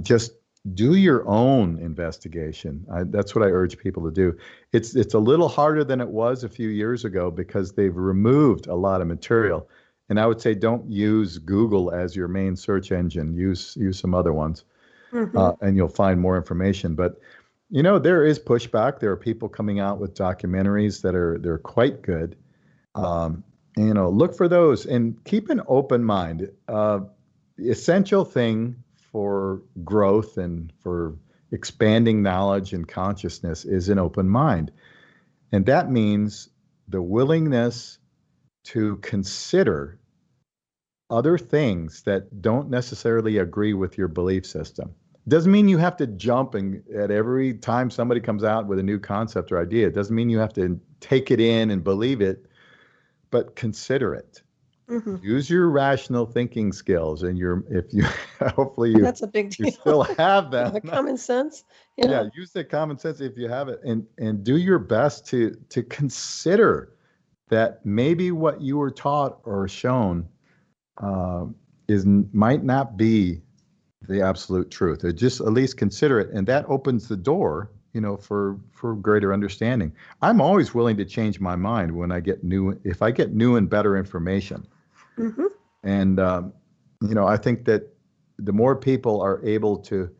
just do your own investigation. That's what I urge people to do. It's a little harder than it was a few years ago because they've removed a lot of material. And I would say don't use Google as your main search engine. Use some other ones, and you'll find more information. But there is pushback. There are people coming out with documentaries they're quite good. Look for those and keep an open mind. The essential thing for growth and for expanding knowledge and consciousness is an open mind. And that means the willingness to consider other things that don't necessarily agree with your belief system. Doesn't mean you have to jump at every time somebody comes out with a new concept or idea. It doesn't mean you have to take it in and believe it, but consider it. Use your rational thinking skills, and hopefully that's a big deal. You still have that. The common sense. Yeah, use the common sense if you have it, and do your best to consider that maybe what you were taught or shown might not be the absolute truth. Or just at least consider it, and that opens the door, for greater understanding. I'm always willing to change my mind when if I get new and better information. And, I think that the more people are able to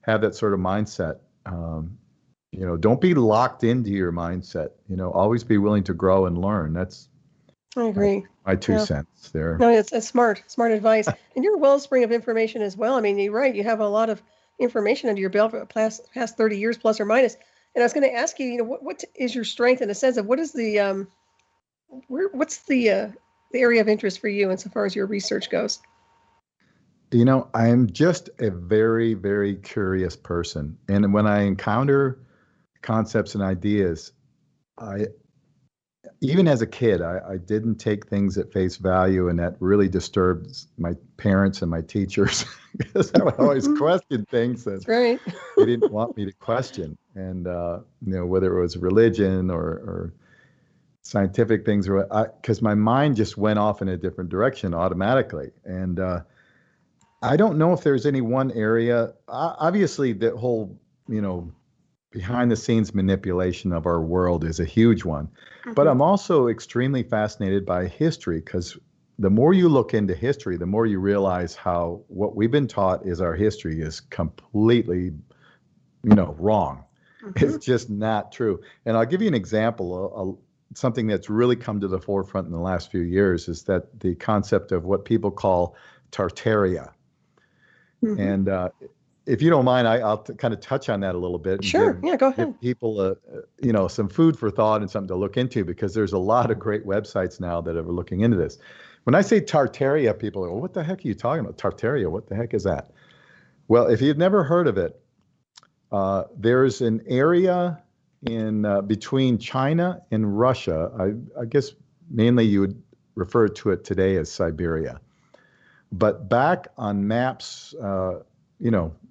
have that sort of mindset, don't be locked into your mindset, always be willing to grow and learn. I agree. My 2 cents there. No, it's smart advice. And you're a wellspring of information as well. I mean, you're right. You have a lot of information under your belt for the past 30 years, plus or minus. And I was going to ask you, what is your strength in the sense of what is the, what's the area of interest for you insofar as your research goes? I'm just a very, very curious person. And when I encounter concepts and ideas, even as a kid, I didn't take things at face value, and that really disturbed my parents and my teachers because I would always question things that That's right. they didn't want me to question. And, whether it was religion or scientific things, or because my mind just went off in a different direction automatically. And I don't know if there's any one area. Obviously, the whole, behind the scenes manipulation of our world is a huge one. But I'm also extremely fascinated by history, because the more you look into history, the more you realize how what we've been taught is our history is completely, wrong. It's just not true. And I'll give you an example. Something that's really come to the forefront in the last few years is that the concept of what people call Tartaria. And if you don't mind, I'll kind of touch on that a little bit. And Sure. Yeah, go ahead. give people, some food for thought and something to look into, because there's a lot of great websites now that are looking into this. When I say Tartaria, people are, well, what the heck are you talking about? Tartaria, what the heck is that? Well, if you've never heard of it, there's an area in between China and Russia. I guess mainly you would refer to it today as Siberia. But back on maps,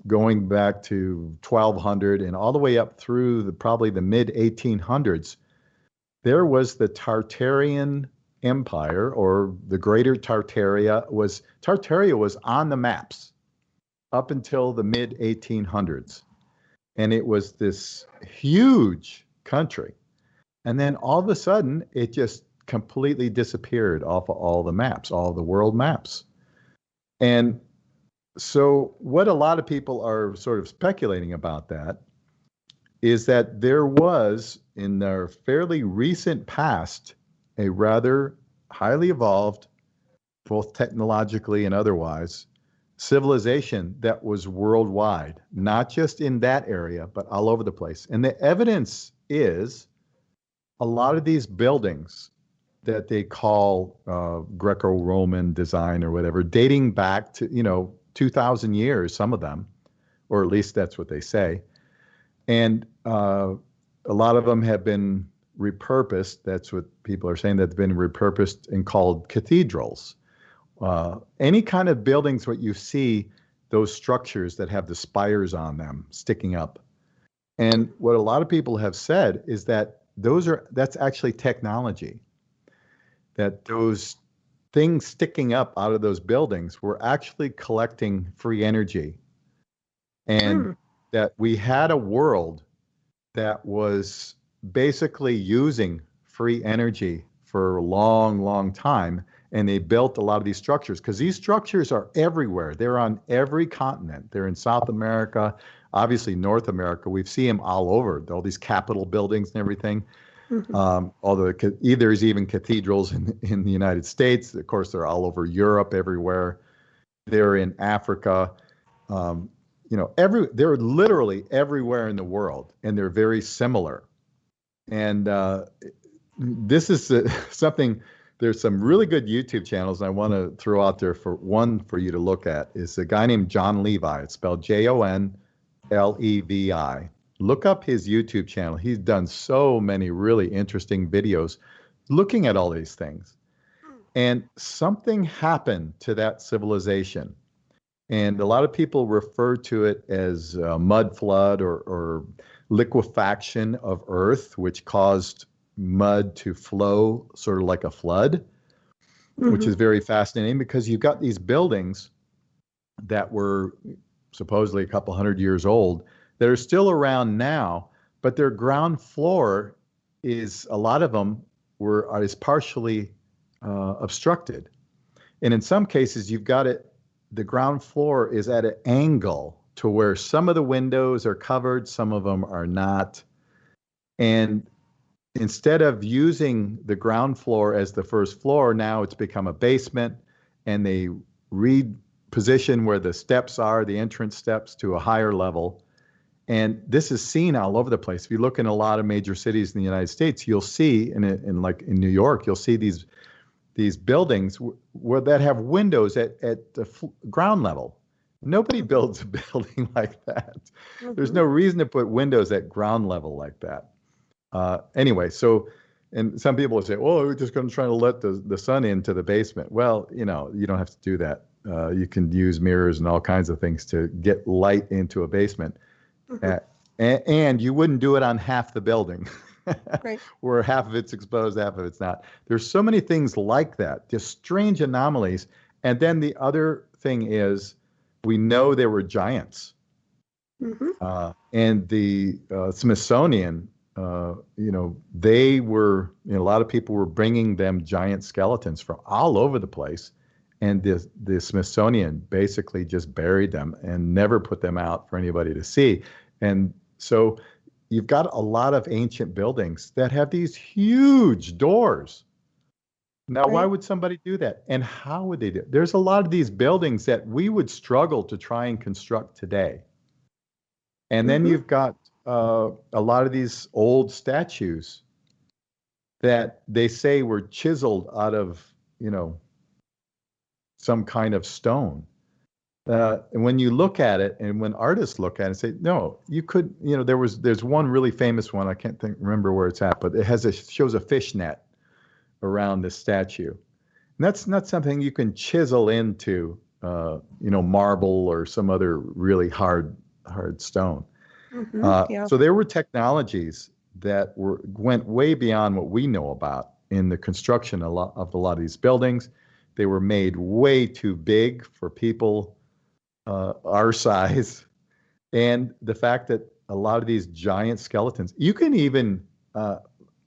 going back to 1200 and all the way up through probably the mid 1800s, there was the Tartarian Empire, or the Greater Tartaria was on the maps up until the mid 1800s. And it was this huge country. And then all of a sudden, it just completely disappeared off of all the maps, all the world maps. And so what a lot of people are sort of speculating about that is that there was, in their fairly recent past, a rather highly evolved, both technologically and otherwise, civilization that was worldwide, not just in that area, but all over the place. And the evidence is a lot of these buildings that they call Greco-Roman design or whatever, dating back to, 2,000 years, some of them, or at least that's what they say. And a lot of them have been repurposed. That's what people are saying, that's been repurposed and called cathedrals. Any kind of buildings, what you see, those structures that have the spires on them sticking up. And what a lot of people have said is that that's actually technology. That those things sticking up out of those buildings were actually collecting free energy. And that we had a world that was basically using free energy for a long, long time. And they built a lot of these structures, because these structures are everywhere. They're on every continent. They're in South America, obviously North America. We see them all over, all these Capitol buildings and everything. Although there's even cathedrals in the United States. Of course, they're all over Europe, everywhere. They're in Africa. They're literally everywhere in the world, and they're very similar. And this is something. There's some really good YouTube channels I want to throw out there. For you to look at is a guy named John Levi. It's spelled Jonlevi. Look up his YouTube channel. He's done so many really interesting videos looking at all these things. And something happened to that civilization. And a lot of people refer to it as a mud flood or liquefaction of Earth, which caused mud to flow sort of like a flood, which is very fascinating, because you've got these buildings that were supposedly a couple hundred years old that are still around now, but their ground floor is, a lot of them is partially obstructed. And in some cases, you've got the ground floor is at an angle to where some of the windows are covered, some of them are not. And instead of using the ground floor as the first floor, now it's become a basement, and they reposition where the steps are, the entrance steps, to a higher level. And this is seen all over the place. If you look in a lot of major cities in the United States, you'll see, like in New York, you'll see these buildings that have windows at the ground level. Nobody builds a building like that. There's no reason to put windows at ground level like that. Anyway, so And some people will say, "Oh, we're just going to try to let the sun into the basement." Well, you don't have to do that. You can use mirrors and all kinds of things to get light into a basement. Mm-hmm. And you wouldn't do it on half the building, Right. where half of it's exposed, half of it's not. There's so many things like that, just strange anomalies. And then the other thing is, we know there were giants. Mm-hmm. And the Smithsonian, they were, a lot of people were bringing them giant skeletons from all over the place. And the Smithsonian basically just buried them and never put them out for anybody to see. And so you've got a lot of ancient buildings that have these huge doors. Now, why would somebody do that? And how would they do it? There's a lot of these buildings that we would struggle to try and construct today. And then you've got a lot of these old statues that they say were chiseled out of, some kind of stone. And when you look at it, and when artists look at it and say, no, you could, there's one really famous one, I can't remember where it's at, but it shows a fishnet around this statue. And that's not something you can chisel into, marble or some other really hard stone. Yeah. So there were technologies that went way beyond what we know about in the construction of a lot of these buildings. They were made way too big for people our size. And the fact that a lot of these giant skeletons, you can even, I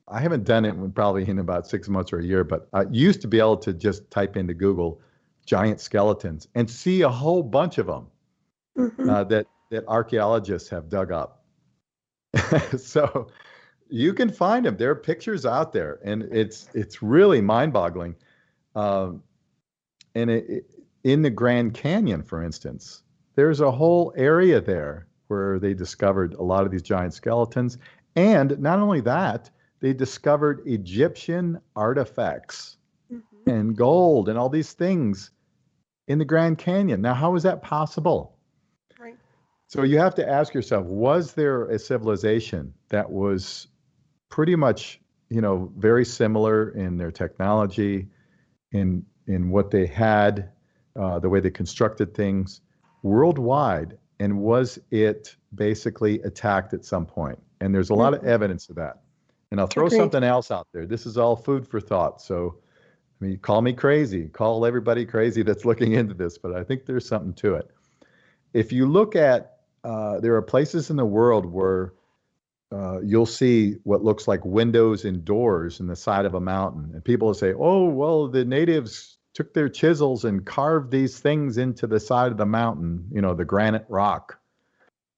haven't done it probably in about 6 months or a year, but I used to be able to just type into Google giant skeletons and see a whole bunch of them that archaeologists have dug up. So you can find them. There are pictures out there, and it's really mind-boggling. And in the Grand Canyon, for instance, there's a whole area there where they discovered a lot of these giant skeletons. And not only that, they discovered Egyptian artifacts and gold and all these things in the Grand Canyon. Now, how is that possible? Right. So you have to ask yourself, was there a civilization that was pretty much, very similar in their technology, in what they had, the way they constructed things worldwide, and was it basically attacked at some point? And there's a lot of evidence of that. And I'll throw something else out there. This is all food for thought. So, call me crazy, call everybody crazy that's looking into this, but I think there's something to it. If you look at, there are places in the world where you'll see what looks like windows and doors in the side of a mountain. And people will say, oh, well, the natives took their chisels and carved these things into the side of the mountain, the granite rock,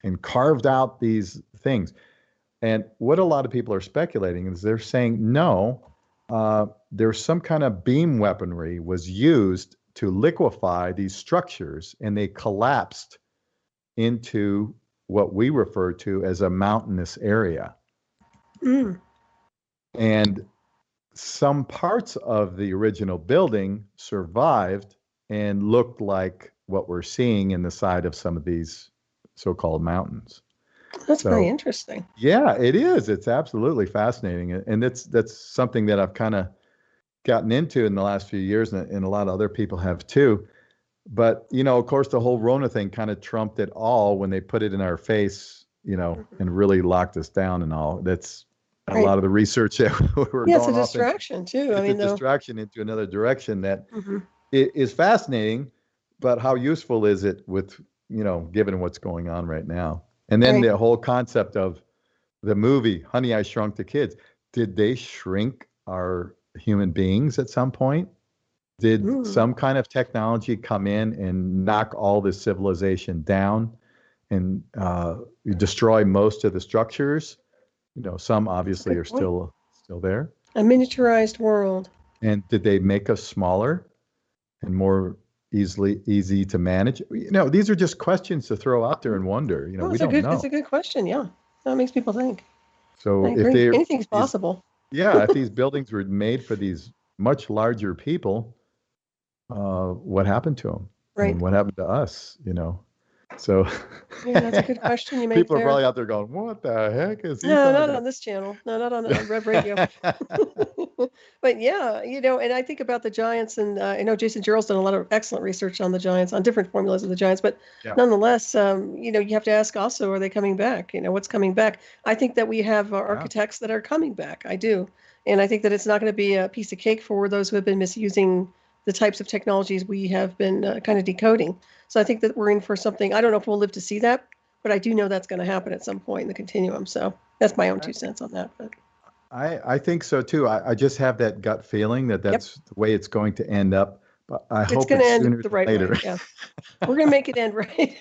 and carved out these things. And what a lot of people are speculating is they're saying, no, there's some kind of beam weaponry was used to liquefy these structures, and they collapsed into what we refer to as a mountainous area. And some parts of the original building survived and looked like what we're seeing in the side of some of these so-called mountains. That's very interesting. Yeah, it is. It's absolutely fascinating. And that's something that I've kind of gotten into in the last few years, and a lot of other people have too. But, of course, the whole Rona thing kind of trumped it all when they put it in our face, and really locked us down and all. That's a lot of the research that we're going it's a distraction too. It's a distraction into another direction that is fascinating, but how useful is it with, given what's going on right now? And then the whole concept of the movie, Honey, I Shrunk the Kids. Did they shrink our human beings at some point? Did some kind of technology come in and knock all this civilization down and destroy most of the structures? Some obviously are still there. A miniaturized world. And did they make us smaller and more easy to manage? These are just questions to throw out there and wonder. We don't know. It's a good question. Yeah, that makes people think. So if anything's possible. If these buildings were made for these much larger people, what happened to them? Right. And what happened to us? So Yeah, that's a good question you make people are there. probably out there going, "What the heck is he No, not talking on this channel. No, not on Rev Radio. But yeah, and I think about the Giants, and I know Jason Gerald's done a lot of excellent research on the Giants, on different formulas of the Giants. But Yeah. nonetheless, you have to ask also, are they coming back? What's coming back? I think that we have architects that are coming back. I do, and I think that it's not going to be a piece of cake for those who have been misusing the types of technologies we have been kind of decoding. So I think that we're in for something. I don't know if we'll live to see that, but I do know that's going to happen at some point in the continuum. So that's my own 2 cents on that. But I think so too. I just have that gut feeling that yep, that's the way it's going to end up. But I it's hope going to it's end sooner the than right way. later. Yeah, we're going to make it end right.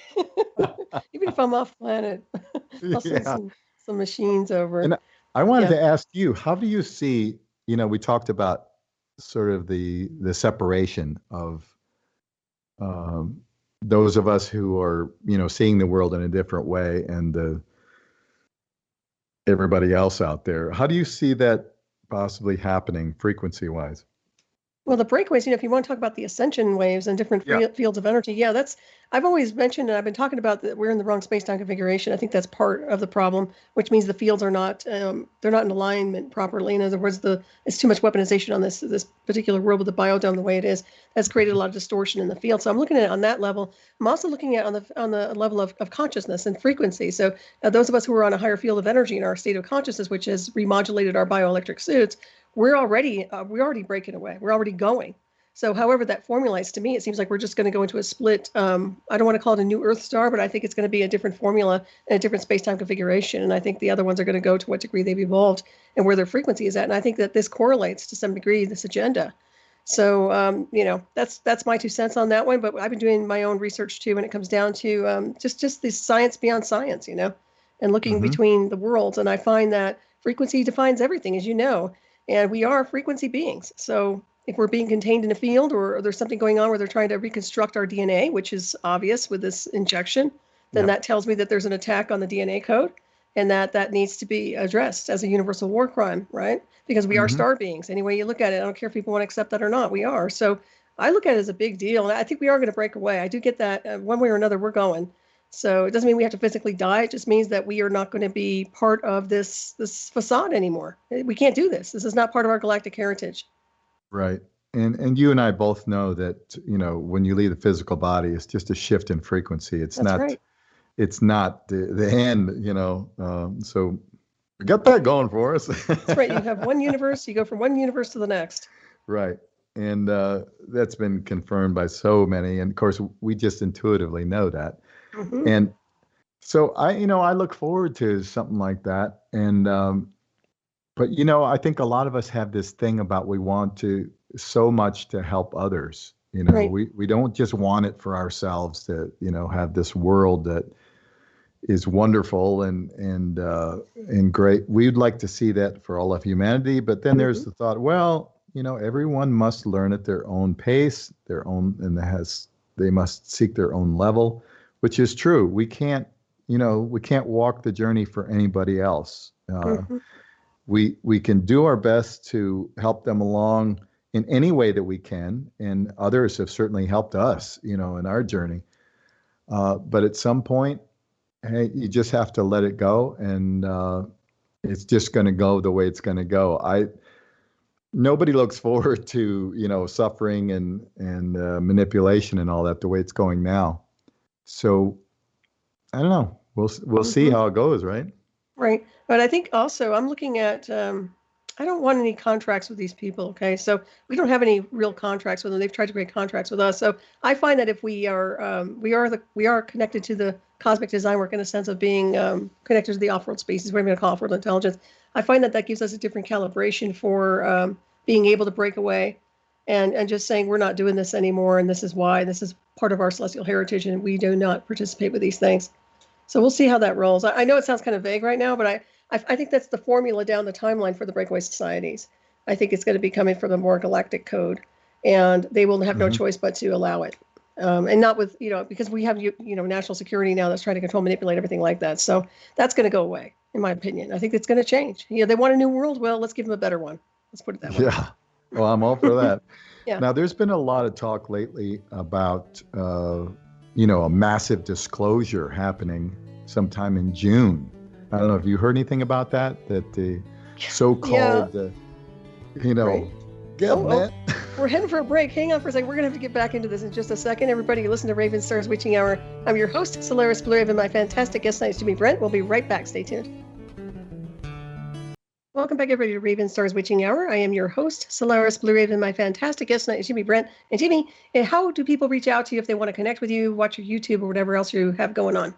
Even if I'm off planet, I'll send Yeah. some machines over. And I wanted Yeah. to ask you, how do you see, we talked about sort of the separation of um, those of us who are, seeing the world in a different way and everybody else out there. How do you see that possibly happening frequency wise? Well, the breakaways, if you want to talk about the ascension waves and different Yeah. fields of energy, yeah, I've always mentioned, and I've been talking about that we're in the wrong space-time configuration. I think that's part of the problem, which means the fields are not, they're not in alignment properly. In other words, it's too much weaponization on this particular world with the biodome the way it is, has created a lot of distortion in the field. So I'm looking at it on that level. I'm also looking at on the level of consciousness and frequency. So those of us who are on a higher field of energy in our state of consciousness, which has remodulated our bioelectric suits, we're already breaking away. We're already going. So however that formulates, to me, it seems like we're just going to go into a split. I don't want to call it a new Earth star, but I think it's going to be a different formula and a different space-time configuration. And I think the other ones are going to go to what degree they've evolved and where their frequency is at. And I think that this correlates to some degree, this agenda. So, that's my 2 cents on that one. But I've been doing my own research too when it comes down to just this science beyond science, and looking Mm-hmm. between the worlds. And I find that frequency defines everything, as you know. And we are frequency beings. So if we're being contained in a field or there's something going on where they're trying to reconstruct our DNA, which is obvious with this injection, then Yep. that tells me that there's an attack on the DNA code and that needs to be addressed as a universal war crime, right? Because we are Mm-hmm. star beings. Any way you look at it, I don't care if people want to accept that or not, we are. So I look at it as a big deal. And I think we are going to break away. I do get that one way or another, we're going. So it doesn't mean we have to physically die. It just means that we are not going to be part of this facade anymore. We can't do this. This is not part of our galactic heritage. Right. And you and I both know that, when you leave the physical body, it's just a shift in frequency. It's That's not right. it's not the end, so we got that going for us. That's right. You have one universe, you go from one universe to the next. Right. And that's been confirmed by so many. And of course, we just intuitively know that. Mm-hmm. And so I look forward to something like that. And, but, I think a lot of us have this thing about we want to so much to help others. Right. We don't just want it for ourselves to, have this world that is wonderful and great. We'd like to see that for all of humanity. But then there's the thought, well, everyone must learn at their own pace, and they must seek their own level, which is true. We can't walk the journey for anybody else. We can do our best to help them along in any way that we can, and others have certainly helped us, in our journey. But at some point, hey, you just have to let it go, and it's just going to go the way it's going to go. Nobody looks forward to suffering and manipulation and all that the way it's going now. So I don't know. We'll see how it goes, right? Right. But I think also I'm looking at, I don't want any contracts with these people. Okay. So we don't have any real contracts with them. They've tried to create contracts with us. So I find that if we are connected to the cosmic design work in a sense of being connected to the off-world species, what I'm going to call off-world intelligence. I find that gives us a different calibration for being able to break away and just saying we're not doing this anymore. And this is why. This is part of our celestial heritage. And we do not participate with these things. So we'll see how that rolls. I know it sounds kind of vague right now, but I think that's the formula down the timeline for the breakaway societies. I think it's going to be coming from a more galactic code, and they will have no choice but to allow it. And not with, because we have, national security now that's trying to control, manipulate everything like that. So that's going to go away, in my opinion. I think it's going to change. They want a new world. Well, let's give them a better one. Let's put it that way. Yeah. Well, I'm all for that. Yeah. Now, there's been a lot of talk lately about a massive disclosure happening sometime in June. I don't know if you heard anything about that, that the so-called, Right. government. We're heading for a break. Hang on for a second. We're going to have to get back into this in just a second. Everybody, you listen to Raven Stars Witching Hour. I'm your host, Solaris BlueRaven. My fantastic guest tonight is Jimi Brent. We'll be right back. Stay tuned. Welcome back, everybody, to Raven Stars Witching Hour. I am your host, Solaris BlueRaven. My fantastic guest tonight is Jimi Brent. And Jimi, how do people reach out to you if they want to connect with you, watch your YouTube, or whatever else you have going on?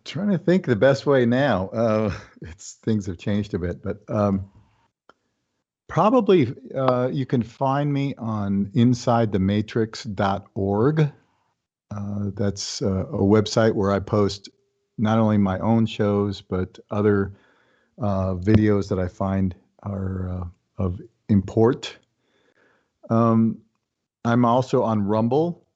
Trying to think the best way now. Things have changed a bit, but probably you can find me on InsideTheMatrix.org. That's a website where I post not only my own shows, but other videos that I find are of import. I'm also on Rumble.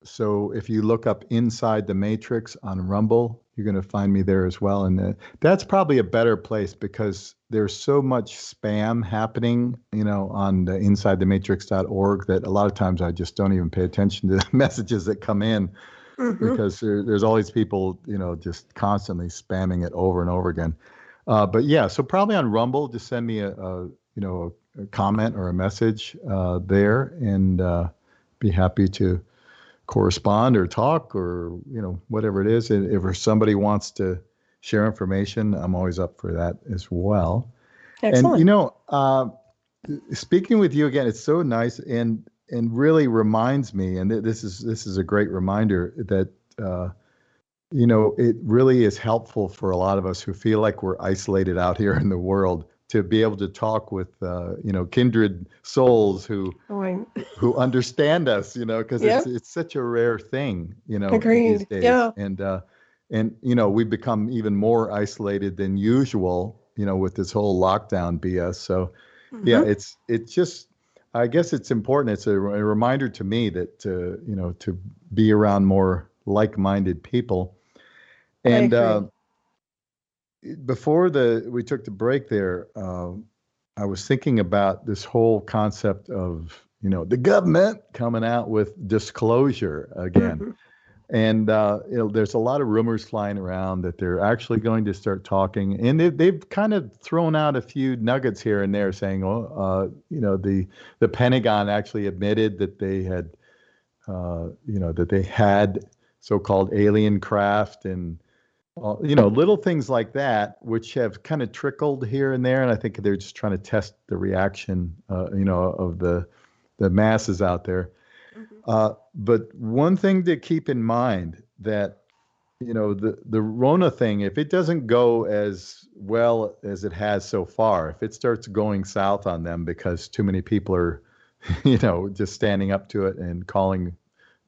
So if you look up Inside the Matrix on Rumble, you're going to find me there as well. And that's probably a better place because there's so much spam happening, on the InsideTheMatrix.org that a lot of times I just don't even pay attention to the messages that come in because there's all these people, just constantly spamming it over and over again. But yeah, so probably on Rumble, just send me a comment or a message there, and be happy to correspond or talk or whatever it is. And if somebody wants to share information, I'm always up for that as well. Excellent. And speaking with you again, it's so nice and really reminds me, and this is a great reminder that it really is helpful for a lot of us who feel like we're isolated out here in the world to be able to talk with, kindred souls who understand us, because it's such a rare thing, Agreed. these days. Yeah. And we've become even more isolated than usual, with this whole lockdown BS. So yeah, it's just, I guess it's important. It's a reminder to me that, to be around more like-minded people. And, before we took the break there, I was thinking about this whole concept of, the government coming out with disclosure again. And, there's a lot of rumors flying around that they're actually going to start talking. And they've kind of thrown out a few nuggets here and there saying, the Pentagon actually admitted that they had, so-called alien craft and, little things like that, which have kind of trickled here and there. And I think they're just trying to test the reaction, of the masses out there. But one thing to keep in mind that, the Rona thing, if it doesn't go as well as it has so far, if it starts going south on them because too many people are, just standing up to it and calling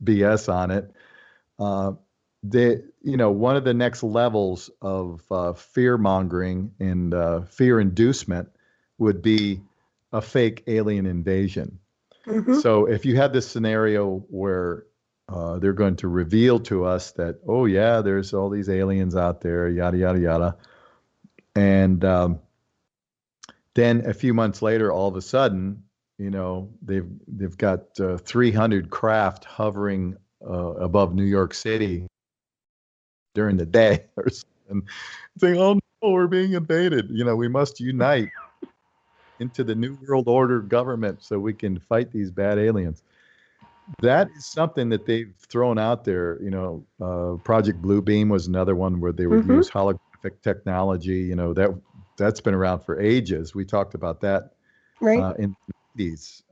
BS on it, one of the next levels of fear mongering and fear inducement would be a fake alien invasion. So if you have this scenario where they're going to reveal to us that, oh yeah, there's all these aliens out there, yada, yada, yada. And then a few months later, all of a sudden, they've got 300 craft hovering above New York City during the day or something, saying, oh no, we're being invaded. We must unite into the New World Order government so we can fight these bad aliens. That is something that they've thrown out there. Project Bluebeam was another one where they would use holographic technology. That's been around for ages. We talked about that in the 80s,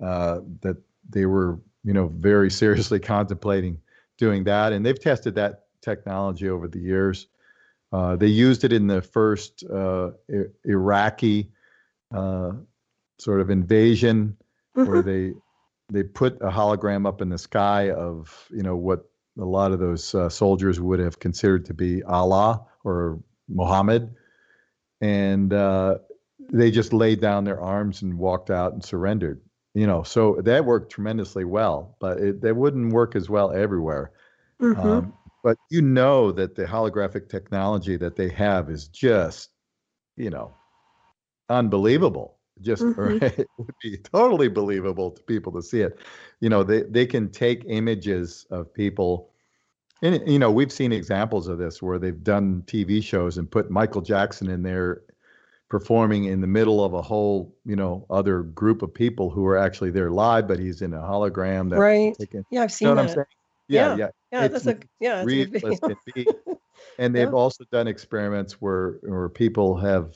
that they were, very seriously contemplating doing that. And they've tested that technology over the years. They used it in the first Iraqi sort of invasion, where they put a hologram up in the sky of, what a lot of those soldiers would have considered to be Allah or Muhammad. And they just laid down their arms and walked out and surrendered. So that worked tremendously well, but that wouldn't work as well everywhere. But that the holographic technology that they have is just, unbelievable. Just Hmm. it would be totally believable to people to see it. They can take images of people. And we've seen examples of this where they've done TV shows and put Michael Jackson in there performing in the middle of a whole, other group of people who are actually there live, but he's in a hologram that Right. taken. You Yeah, I've know seen what I'm that. saying? Yeah, Yeah. yeah. Yeah, It's that's a real good as video. can be. And they've Yeah. also done experiments where people have,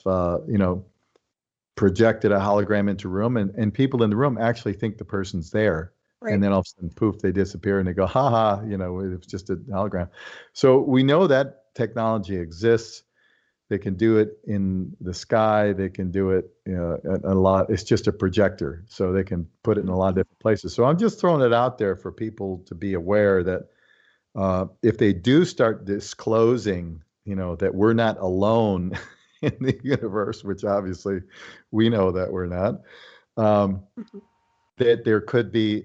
projected a hologram into a room, and people in the room actually think the person's there. And Right. then all of a sudden, poof, they disappear and they go, ha ha, it was just a hologram. So we know that technology exists. They can do it in the sky. They can do it a lot. It's just a projector. So they can put it in a lot of Mhm. different places. So I'm just throwing it out there for people to be aware that if they do start disclosing, that we're not alone in the universe, which obviously we know that we're not, um, Mhm. that there could be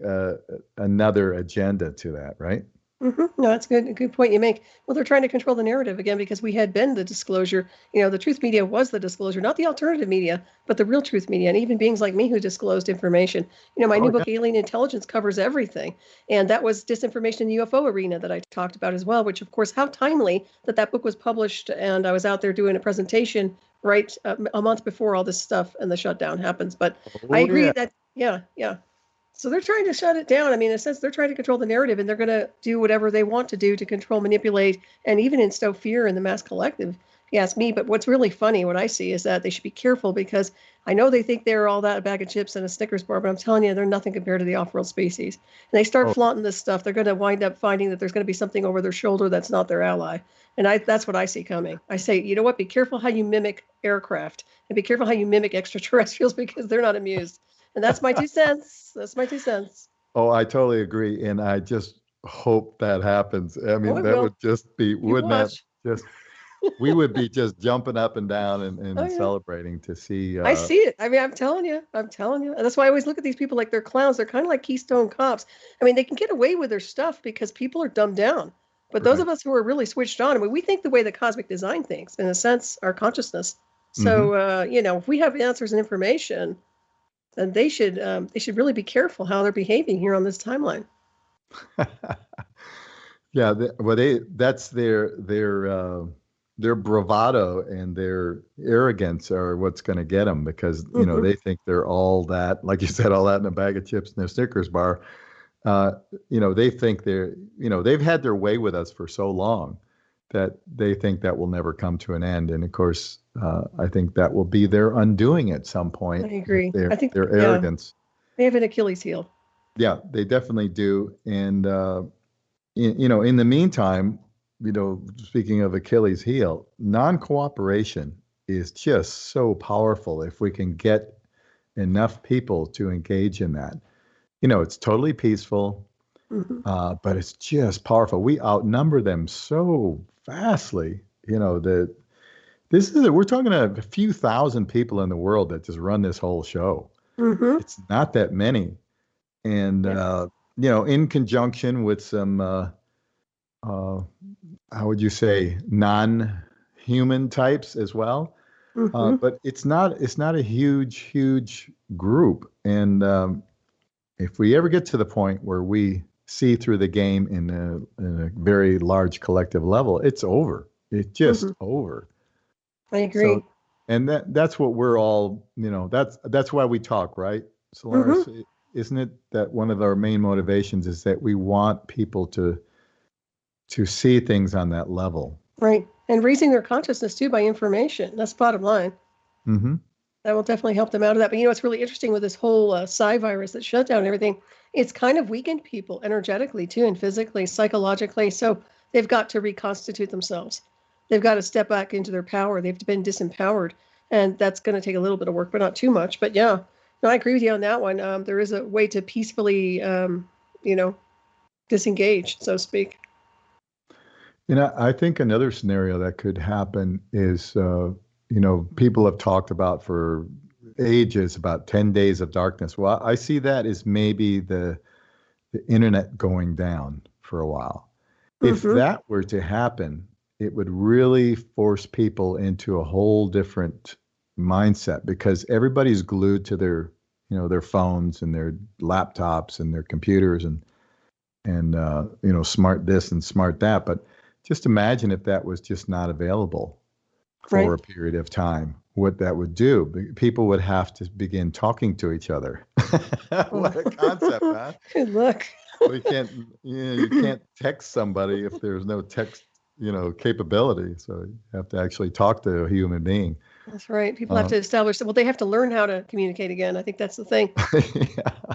another agenda to that, right? No, that's good. A good point you make. Well, they're trying to control the narrative again because we had been the disclosure. The truth media was the disclosure, not the alternative media, but the real truth media, and even beings like me who disclosed information. My Oh new yeah. book, Alien Intelligence, covers everything, and that was disinformation in the UFO arena that I talked about as well. Which, of course, how timely that book was published, and I was out there doing a presentation right a month before all this stuff and the shutdown happens. But I Oh agree yeah. that yeah, yeah. So they're trying to shut it down. I mean, in a sense, they're trying to control the narrative, and they're going to do whatever they want to do to control, manipulate, and even instill fear in the mass collective. If you ask me, but what's really funny, what I see, is that they should be careful because I know they think they're all that a bag of chips and a Snickers bar, but I'm telling you, they're nothing compared to the off-world species. And they start Oh, flaunting this stuff, they're going to wind up finding that there's going to be something over their shoulder that's not their ally. And that's what I see coming. I say, you know what? Be careful how you mimic aircraft, and be careful how you mimic extraterrestrials because they're not amused. And that's my 2 cents. That's my 2 cents. oh, I totally agree, and I just hope that happens. I Oh, mean, it that will. would just be, You wouldn't that watch. just, we would be just jumping up and down Oh, and yeah. celebrating to see. I see it. I mean, I'm telling you. I'm telling you. And that's why I always look at these people like they're clowns. They're kind of like Keystone Cops. I mean, they can get away with their stuff because people are dumbed down. But those Right. of us who are really switched on, I mean, we think the way the cosmic design thinks, in a sense, our consciousness. Hmm. So, if we have answers and information, then they should really be careful how they're behaving here on this timeline. Yeah, well, that's their bravado and their arrogance are what's going to get them because Hmm. they think they're all that, like you said, all that in a bag of chips and a Snickers bar. Uh, they think they've had their way with us for so long that they think that will never come to an end. And of course, I think that will be their undoing at some I point with agree. their I think, their yeah, arrogance. they have an Achilles heel. Yeah, they definitely do. And in the meantime, speaking of Achilles' heel, non-cooperation is just so powerful if we can get enough people to engage in that. It's totally peaceful, Hmm. but it's just powerful. We outnumber them so vastly. That we're talking a few thousand people in the world that just run this whole show. Hmm. It's not that many, and Yeah. in conjunction with some. Uh, how would you say, non-human types as well. Hmm. But it's not a huge group. And if we ever get to the point where we see through the game in a very large collective level, it's over. It's Hmm. just over. I So, agree. and that's what we're all, that's why we talk, right? Hmm. Solaris, isn't it that one of our main motivations is that we want people to see things on that level? Right. And raising their consciousness too by information. That's the bottom line. Hmm. That will definitely help them out of that. But it's really interesting with this whole Psi virus that shut down and everything. It's kind of weakened people energetically too, and physically, psychologically. So they've got to reconstitute themselves. They've got to step back into their power. They've been disempowered, and that's going to take a little bit of work, but not too much. But yeah, no, I agree with you on that one. There is a way to peacefully, you know, disengage, so to speak. I think another scenario that could happen is, people have talked about for ages about 10 days of darkness. Well, I see that as maybe the internet going down for a while. If Hmm. that were to happen, it would really force people into a whole different mindset because everybody's glued to their, their phones and their laptops and their computers and smart this and smart that. But just imagine if that was just not available for a period of time, what that would do. People would have to begin talking to each other. What a concept, huh? Good luck. We can't, you can't text somebody if there's no text, capability. So you have to actually talk to a human being. That's right. People have to establish, well, they have to learn how to communicate again. I think that's the thing. Yeah.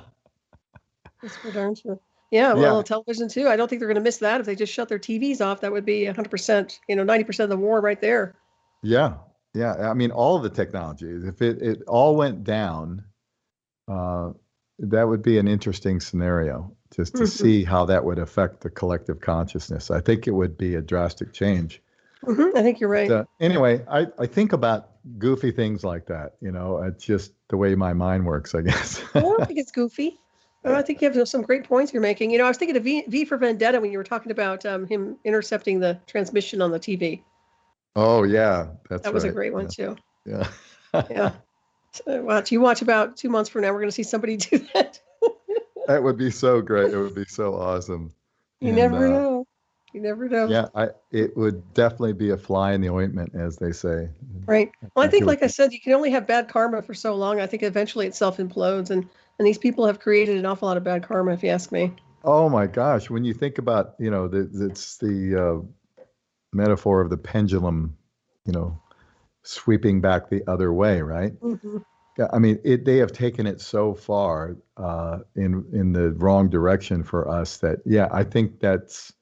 That's for darn sure. Yeah, well, television too. I don't think they're going to miss that. If they just shut their TVs off, that would be 100%, 90% of the war right there. Yeah. Yeah. I mean, all of the technologies, if it all went down, that would be an interesting scenario just to see how that would affect the collective consciousness. I think it would be a drastic change. I think you're right. Anyway, I think about goofy things like that. It's just the way my mind works, I guess. I don't think it's goofy. I think you have some great points you're making. I was thinking of V for Vendetta when you were talking about him intercepting the transmission on the TV. Oh, yeah. That was a great one, too. Yeah. Yeah. So you watch about 2 months from now, we're going to see somebody do that. That would be so great. It would be so awesome. You never know. You never know. Yeah, it would definitely be a fly in the ointment, as they say. Right. Well, I think, like I said, you can only have bad karma for so long. I think eventually it self-implodes, and these people have created an awful lot of bad karma, if you ask me. Oh my gosh! When you think about, it's the metaphor of the pendulum, sweeping back the other way, right? Yeah, I mean, they have taken it so far in the wrong direction for us that, I think this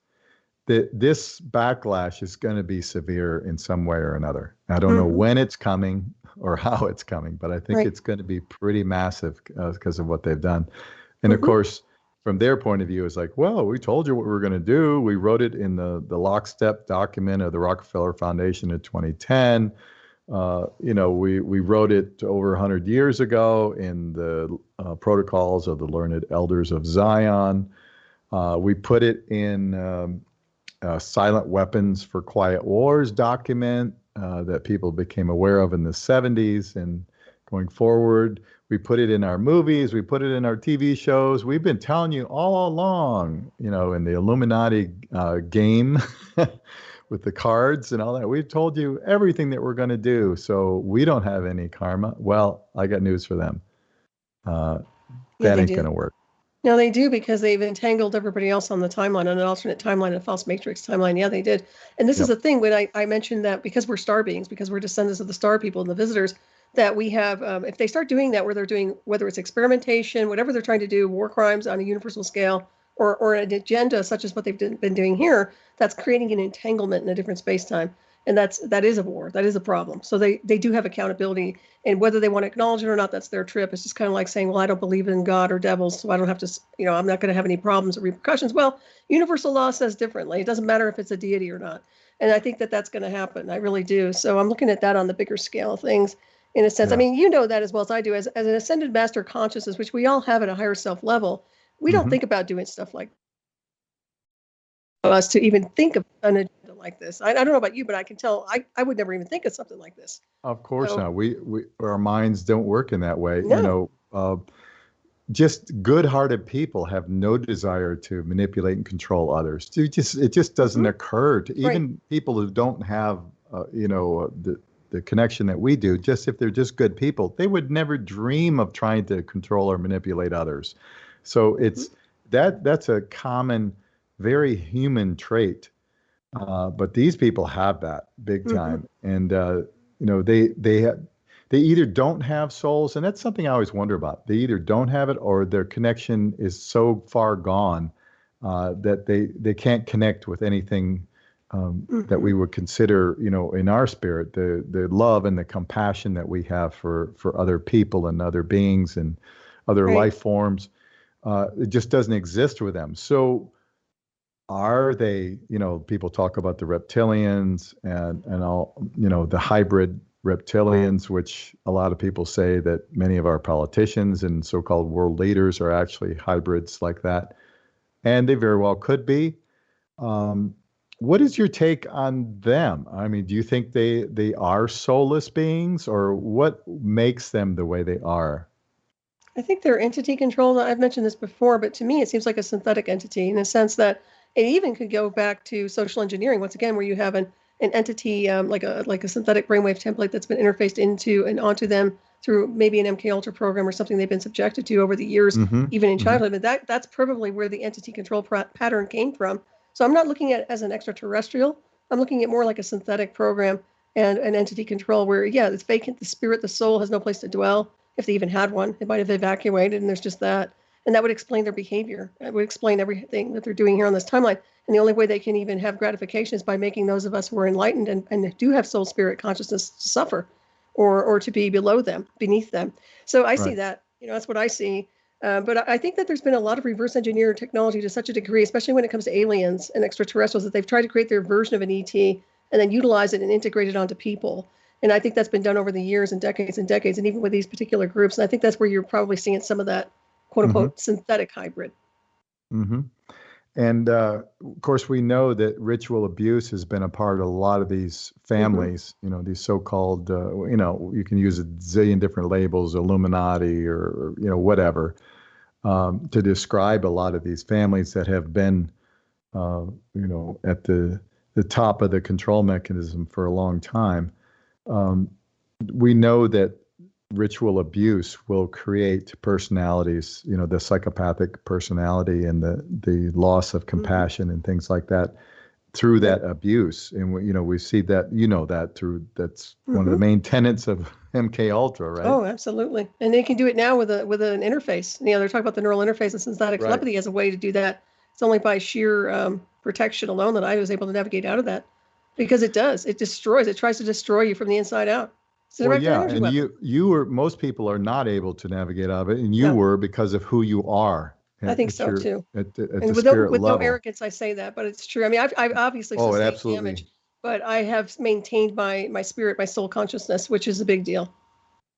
backlash is going to be severe in some way or another. I don't know when it's coming or how it's coming, but I think it's going to be pretty massive because of what they've done. And of course, from their point of view, it's like, well, we told you what we were going to do. We wrote it in the lockstep document of the Rockefeller Foundation in 2010. We wrote it over 100 years ago in the protocols of the learned elders of Zion. We put it in Silent Weapons for Quiet Wars document that people became aware of in the 70s and going forward. We put it in our movies. We put it in our TV shows. We've been telling you all along, in the Illuminati game with the cards and all that. We've told you everything that we're going to do. So we don't have any karma. Well, I got news for them. That ain't going to work. No, they do, because they've entangled everybody else on the timeline, on an alternate timeline, a false matrix timeline. Yeah, they did. And this is the thing, when I mentioned that because we're star beings, because we're descendants of the star people and the visitors, that we have, if they start doing that, where they're doing, whether it's experimentation, whatever they're trying to do, war crimes on a universal scale, or an agenda such as what they've been doing here, that's creating an entanglement in a different space-time. And that is a war. That is a problem. So they do have accountability, and whether they want to acknowledge it or not, that's their trip. It's just kind of like saying, well, I don't believe in God or devils, so I don't have to, I'm not going to have any problems or repercussions. Well, universal law says differently. It doesn't matter if it's a deity or not. And I think that that's going to happen. I really do. So I'm looking at that on the bigger scale of things, in a sense. I mean, that as well as I do. As an ascended master consciousness, which we all have at a higher self level, we don't think about doing stuff like us to even think of an agenda like this. I don't know about you, but I can tell I would never even think of something like this. Of course not. We our minds don't work in that way. No. Just good-hearted people have no desire to manipulate and control others. It just doesn't occur to even people who don't have the connection that we do. Just if they're just good people, they would never dream of trying to control or manipulate others. So it's that's a common, very human trait. But these people have that big time, and they either don't have souls, and that's something I always wonder about. They either don't have it, or their connection is so far gone that they can't connect with anything that we would consider, in our spirit, the love and the compassion that we have for other people and other beings and other life forms. It just doesn't exist with them. So are they, people talk about the reptilians and all, the hybrid reptilians, which a lot of people say that many of our politicians and so-called world leaders are actually hybrids like that. And they very well could be. what is your take on them? I mean, do you think they are soulless beings, or what makes them the way they are? I think they're entity controlled. I've mentioned this before, but to me, it seems like a synthetic entity in the sense that it even could go back to social engineering once again, where you have an entity like a synthetic brainwave template that's been interfaced into and onto them through maybe an MK Ultra program or something they've been subjected to over the years, Mm-hmm. even in Mm-hmm. childhood. But that's probably where the entity control pattern came from. So I'm not looking at it as an extraterrestrial. I'm looking at more like a synthetic program and an entity control where, yeah, it's vacant. The spirit, the soul has no place to dwell. If they even had one, it might have evacuated, and there's just that. And that would explain their behavior. It would explain everything that they're doing here on this timeline. And the only way they can even have gratification is by making those of us who are enlightened and do have soul spirit consciousness to suffer or to be below them, beneath them. So I see Right. that, that's what I see. But I think that there's been a lot of reverse engineered technology to such a degree, especially when it comes to aliens and extraterrestrials, that they've tried to create their version of an ET and then utilize it and integrate it onto people. And I think that's been done over the years and decades, and even with these particular groups. And I think that's where you're probably seeing some of that quote Mm-hmm. unquote synthetic hybrid. Mm-hmm. And of course, we know that ritual abuse has been a part of a lot of these families, these so-called, you can use a zillion different labels, Illuminati or whatever, to describe a lot of these families that have been, at the top of the control mechanism for a long time. We know that ritual abuse will create personalities, the psychopathic personality and the loss of compassion and things like that through that abuse. And we see that, that's one of the main tenets of MK Ultra, right? Oh, absolutely. And they can do it now with an interface. They're talking about the neural interface and synthetic Right. telepathy as a way to do that. It's only by sheer protection alone that I was able to navigate out of that, because it does. It destroys. It tries to destroy you from the inside out. It's a Well, direct yeah, energy and weapon. most people are not able to navigate out of it, and you No, were because of who you are I think at so your too. at the And spirit with no level. arrogance, I say that, but it's true. I mean, I've obviously Oh, it sustained absolutely. damage, but I have maintained my spirit, my soul consciousness, which is a big deal.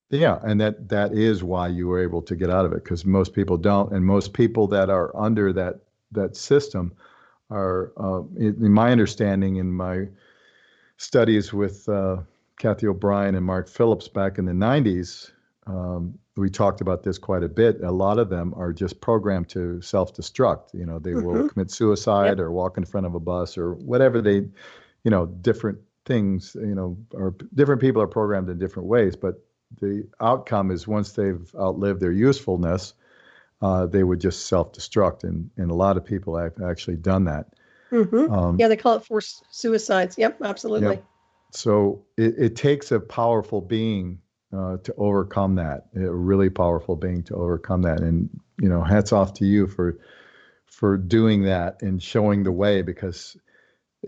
Yeah, and that is why you were able to get out of it, because most people don't, and most people that are under that system are, in my understanding, in my studies with Kathy O'Brien and Mark Phillips back in the 90s, we talked about this quite a bit. A lot of them are just programmed to self-destruct. They will commit suicide or walk in front of a bus or whatever they, different things, or different people are programmed in different ways. But the outcome is once they've outlived their usefulness, they would just self-destruct. And a lot of people have actually done that. Yeah, they call it forced suicides. Yep, absolutely. Yep. So it takes a powerful being to overcome that, a really powerful being to overcome that. And, hats off to you for doing that and showing the way, because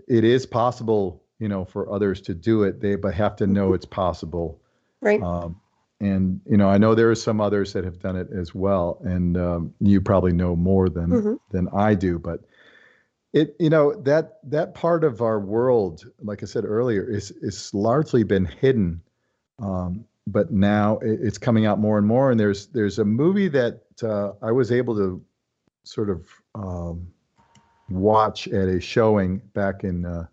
it is possible, for others to do it. But have to know it's possible. Right. And, I know there are some others that have done it as well. And you probably know more than I do, but that part of our world, like I said earlier, is largely been hidden, but now it's coming out more and more. And there's a movie that I was able to sort of watch at a showing back in I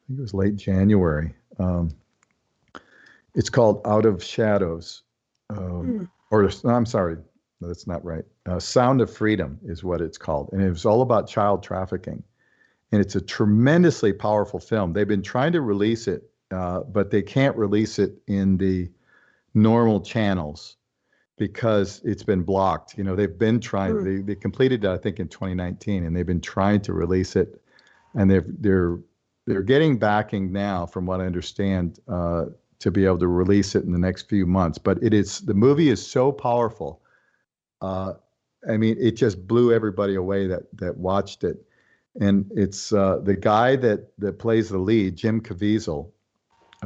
think it was late January. It's called Out of Shadows, or I'm sorry, that's not right. Sound of Freedom is what it's called. And it was all about child trafficking. And it's a tremendously powerful film. They've been trying to release it, but they can't release it in the normal channels because it's been blocked. They've been trying, they completed it, I think, in 2019, and they've been trying to release it. And they're getting backing now, from what I understand, to be able to release it in the next few months. But the movie is so powerful. I mean, it just blew everybody away that watched it. And it's the guy that plays the lead, Jim Caviezel,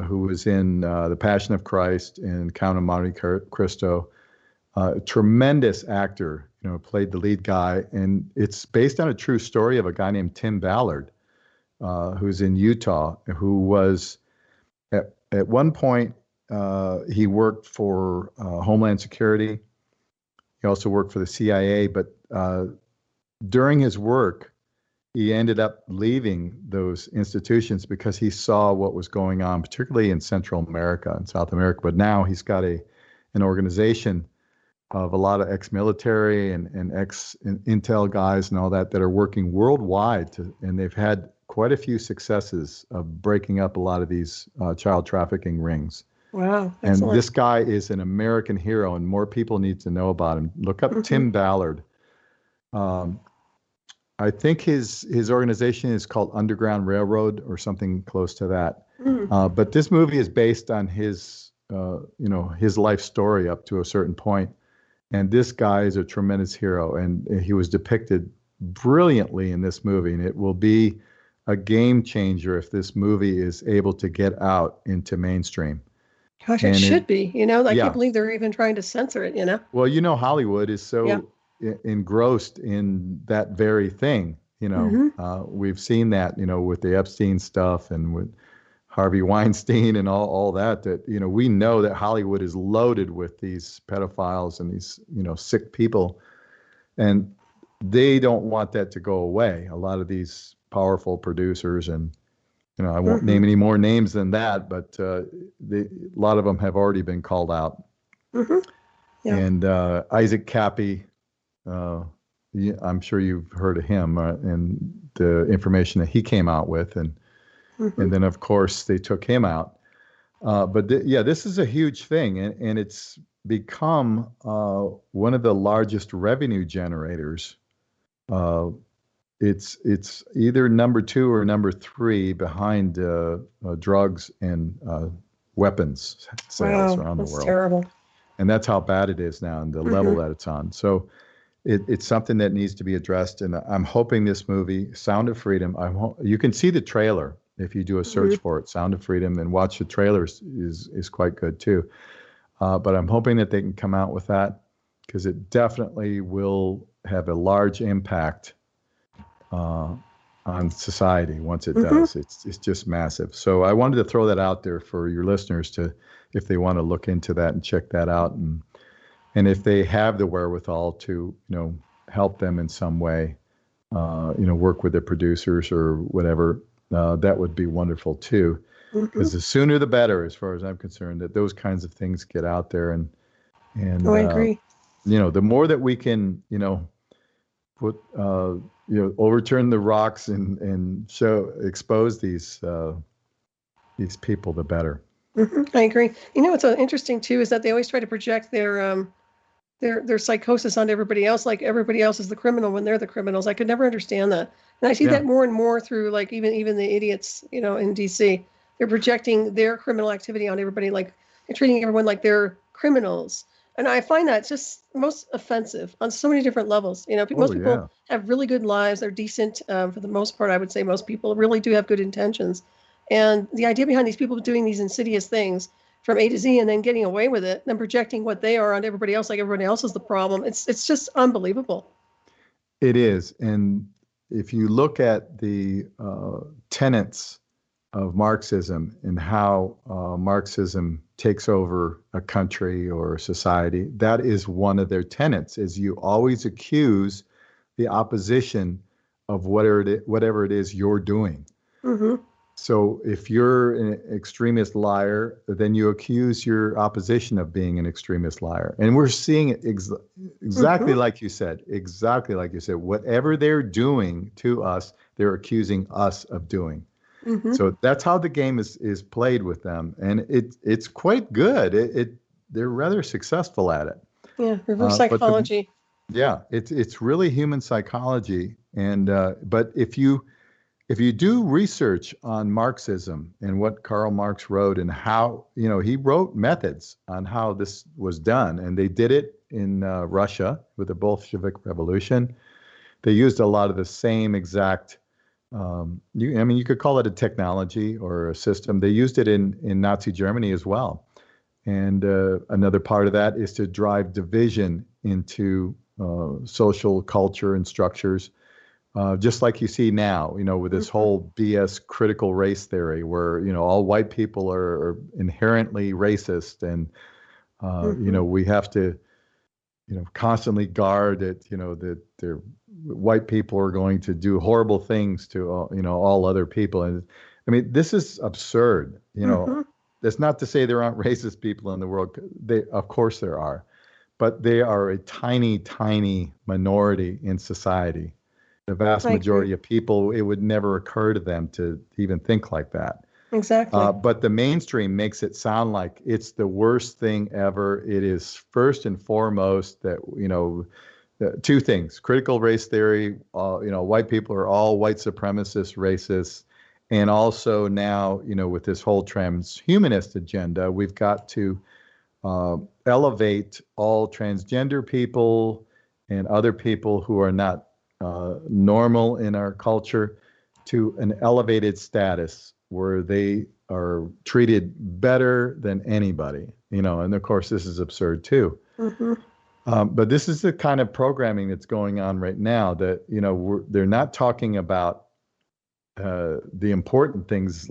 who was in The Passion of Christ and Count of Monte Cristo. Tremendous actor, played the lead guy. And it's based on a true story of a guy named Tim Ballard, who's in Utah, who was at one point, he worked for Homeland Security. He also worked for the CIA. But during his work, he ended up leaving those institutions because he saw what was going on, particularly in Central America and South America. But now he's got an organization of a lot of ex-military and ex-intel guys and all that are working worldwide, and they've had quite a few successes of breaking up a lot of these child trafficking rings. Wow, excellent. And this guy is an American hero, and more people need to know about him. Look up Tim Ballard. I think his organization is called Underground Railroad or something close to that. But this movie is based on his life story up to a certain point. And this guy is a tremendous hero, and he was depicted brilliantly in this movie. And it will be a game changer if this movie is able to get out into mainstream. Gosh, it should be. I can't believe they're even trying to censor it, Well, Hollywood is so engrossed in that very thing. We've seen that, with the Epstein stuff and with Harvey Weinstein and all that we know that Hollywood is loaded with these pedophiles and these, sick people. And they don't want that to go away. A lot of these powerful producers, and, I won't name any more names than that, but a lot of them have already been called out. And Isaac Cappy, I'm sure you've heard of him and the information that he came out with. And then, of course, they took him out. But this is a huge thing, and it's become one of the largest revenue generators. It's either number 2 or number 3 behind drugs and weapons sales around the world. That's terrible. And that's how bad it is now and the level that it's on. So it's something that needs to be addressed. And I'm hoping this movie, Sound of Freedom, you can see the trailer. If you do a search for it, Sound of Freedom, and watch the trailers is quite good too. But I'm hoping that they can come out with that, because it definitely will have a large impact on society once it does. It's just massive. So I wanted to throw that out there for your listeners if they want to look into that and check that out, and if they have the wherewithal to help them in some way, work with the producers or whatever. That would be wonderful too, because the sooner the better, as far as I'm concerned, that those kinds of things get out there, and I agree. The more that we can, put, overturn the rocks and expose these people, the better. I agree. What's interesting too is that they always try to project their psychosis onto everybody else, like everybody else is the criminal when they're the criminals. I could never understand that. And I see that more and more through, like, even the idiots, in DC. They're projecting their criminal activity on everybody, like they're treating everyone like they're criminals. And I find that just most offensive on so many different levels. Most people have really good lives. They're decent for the most part. I would say most people really do have good intentions. And the idea behind these people doing these insidious things from A to Z and then getting away with it, then projecting what they are on everybody else, like everybody else is the problem. It's just unbelievable. It is. And if you look at the tenets of Marxism and how Marxism takes over a country or a society, that is one of their tenets, is you always accuse the opposition of whatever it is you're doing. So if you're an extremist liar, then you accuse your opposition of being an extremist liar. And we're seeing it exactly like you said. Exactly like you said. Whatever they're doing to us, they're accusing us of doing. So that's how the game is played with them. And it's quite good. They're rather successful at it. Yeah, reverse psychology. It's really human psychology. And but if you do research on Marxism and what Karl Marx wrote and how, he wrote methods on how this was done, and they did it in Russia with the Bolshevik Revolution. They used a lot of the same exact, you could call it a technology or a system. They used it in Nazi Germany as well. And another part of that is to drive division into social culture and structures. Just like you see now, with this whole BS critical race theory where, all white people are inherently racist and, we have to constantly guard that, that their white people are going to do horrible things to all other people. And I mean, this is absurd. That's not to say there aren't racist people in the world. Of course there are, but they are a tiny, tiny minority in society. The vast majority of people, it would never occur to them to even think like that. Exactly. But the mainstream makes it sound like it's the worst thing ever. It is first and foremost that, two things: critical race theory. White people are all white supremacist racists. And also now, with this whole transhumanist agenda, we've got to elevate all transgender people and other people who are not normal in our culture to an elevated status where they are treated better than anybody, and of course this is absurd too. But this is the kind of programming that's going on right now that, they're not talking about the important things,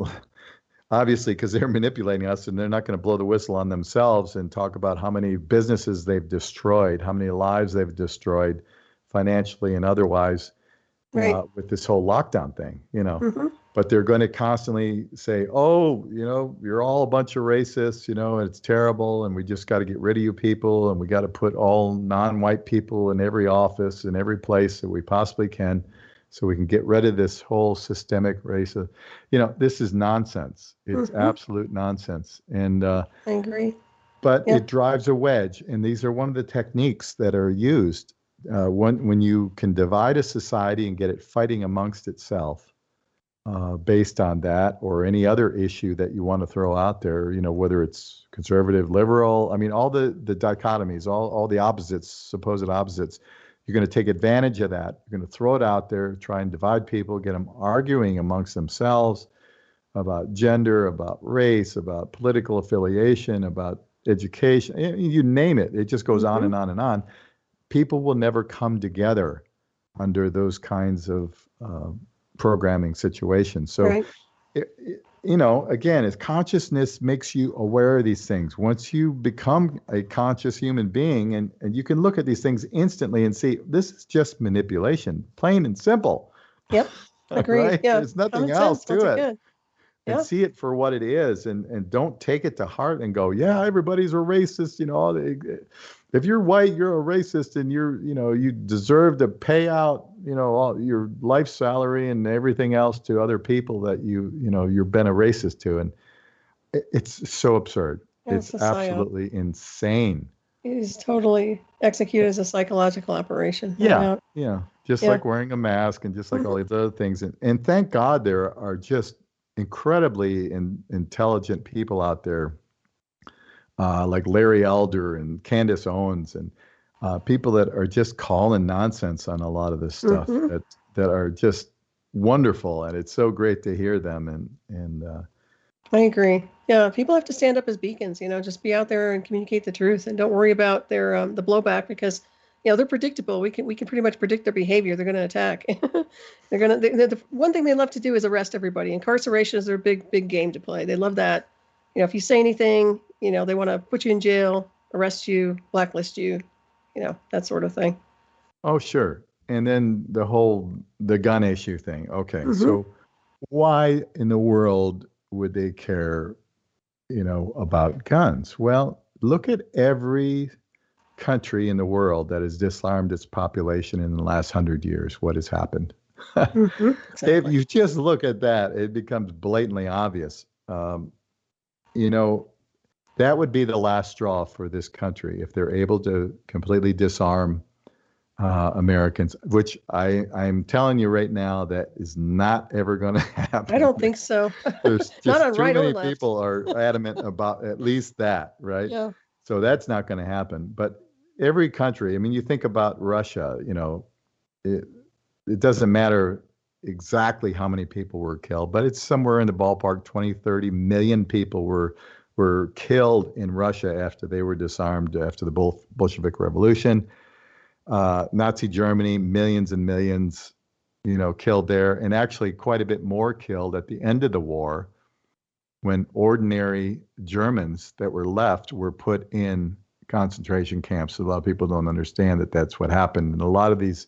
obviously, because they're manipulating us, and they're not going to blow the whistle on themselves and talk about how many businesses they've destroyed, how many lives they've destroyed financially and otherwise, with this whole lockdown thing, But they're going to constantly say, oh, you're all a bunch of racists, and it's terrible, and we just got to get rid of you people, and we got to put all non-white people in every office and every place that we possibly can, so we can get rid of this whole systemic racism. This is nonsense. It's absolute nonsense. And I agree. But it drives a wedge, and these are one of the techniques that are used when you can divide a society and get it fighting amongst itself. Based on that or any other issue that you want to throw out there, whether it's conservative, liberal, I mean, all the dichotomies, all the opposites, supposed opposites, you're going to take advantage of that. You're going to throw it out there, try and divide people, get them arguing amongst themselves about gender, about race, about political affiliation, about education, you name it. It just goes on and on and on. People will never come together under those kinds of programming situations. So, again, as consciousness makes you aware of these things, once you become a conscious human being and you can look at these things instantly and see, this is just manipulation, plain and simple. Yep. Agreed. Right? Yeah. There's nothing else to it. Yeah. And see it for what it is, and don't take it to heart and go, yeah, everybody's a racist. If you're white, you're a racist, and you deserve to pay out, all your life salary and everything else to other people that you've been a racist to, and it's so absurd. It's absolutely insane. It is totally executed as a psychological operation. Yeah. Just like wearing a mask and just like all these other things, and thank God there are just incredibly intelligent people out there, like Larry Elder and Candace Owens, and people that are just calling nonsense on a lot of this stuff that are just wonderful, and it's so great to hear them. And I agree. Yeah, people have to stand up as beacons. Just be out there and communicate the truth, and don't worry about their the blowback, because they're predictable. We can pretty much predict their behavior. They're going to attack. The one thing they love to do is arrest everybody. Incarceration is their big game to play. They love that. If you say anything, they want to put you in jail, arrest you, blacklist you, that sort of thing. Oh, sure. And then the gun issue thing. Okay. So why in the world would they care, about guns? Well, look at every country in the world that has disarmed its population in the last 100 years. What has happened? Exactly. If you just look at that, it becomes blatantly obvious. That would be the last straw for this country if they're able to completely disarm Americans, which I'm telling you right now, that is not ever going to happen. I don't think so. There's just not on too right many or left. people are adamant about at least that, right? Yeah. So that's not going to happen. But every country, I mean, you think about Russia, it doesn't matter exactly how many people were killed, but it's somewhere in the ballpark, 20, 30 million people were killed in Russia after they were disarmed after the Bolshevik Revolution. Nazi Germany, millions and millions, killed there, and actually quite a bit more killed at the end of the war when ordinary Germans that were left were put in concentration camps. A lot of people don't understand that that's what happened. And a lot of these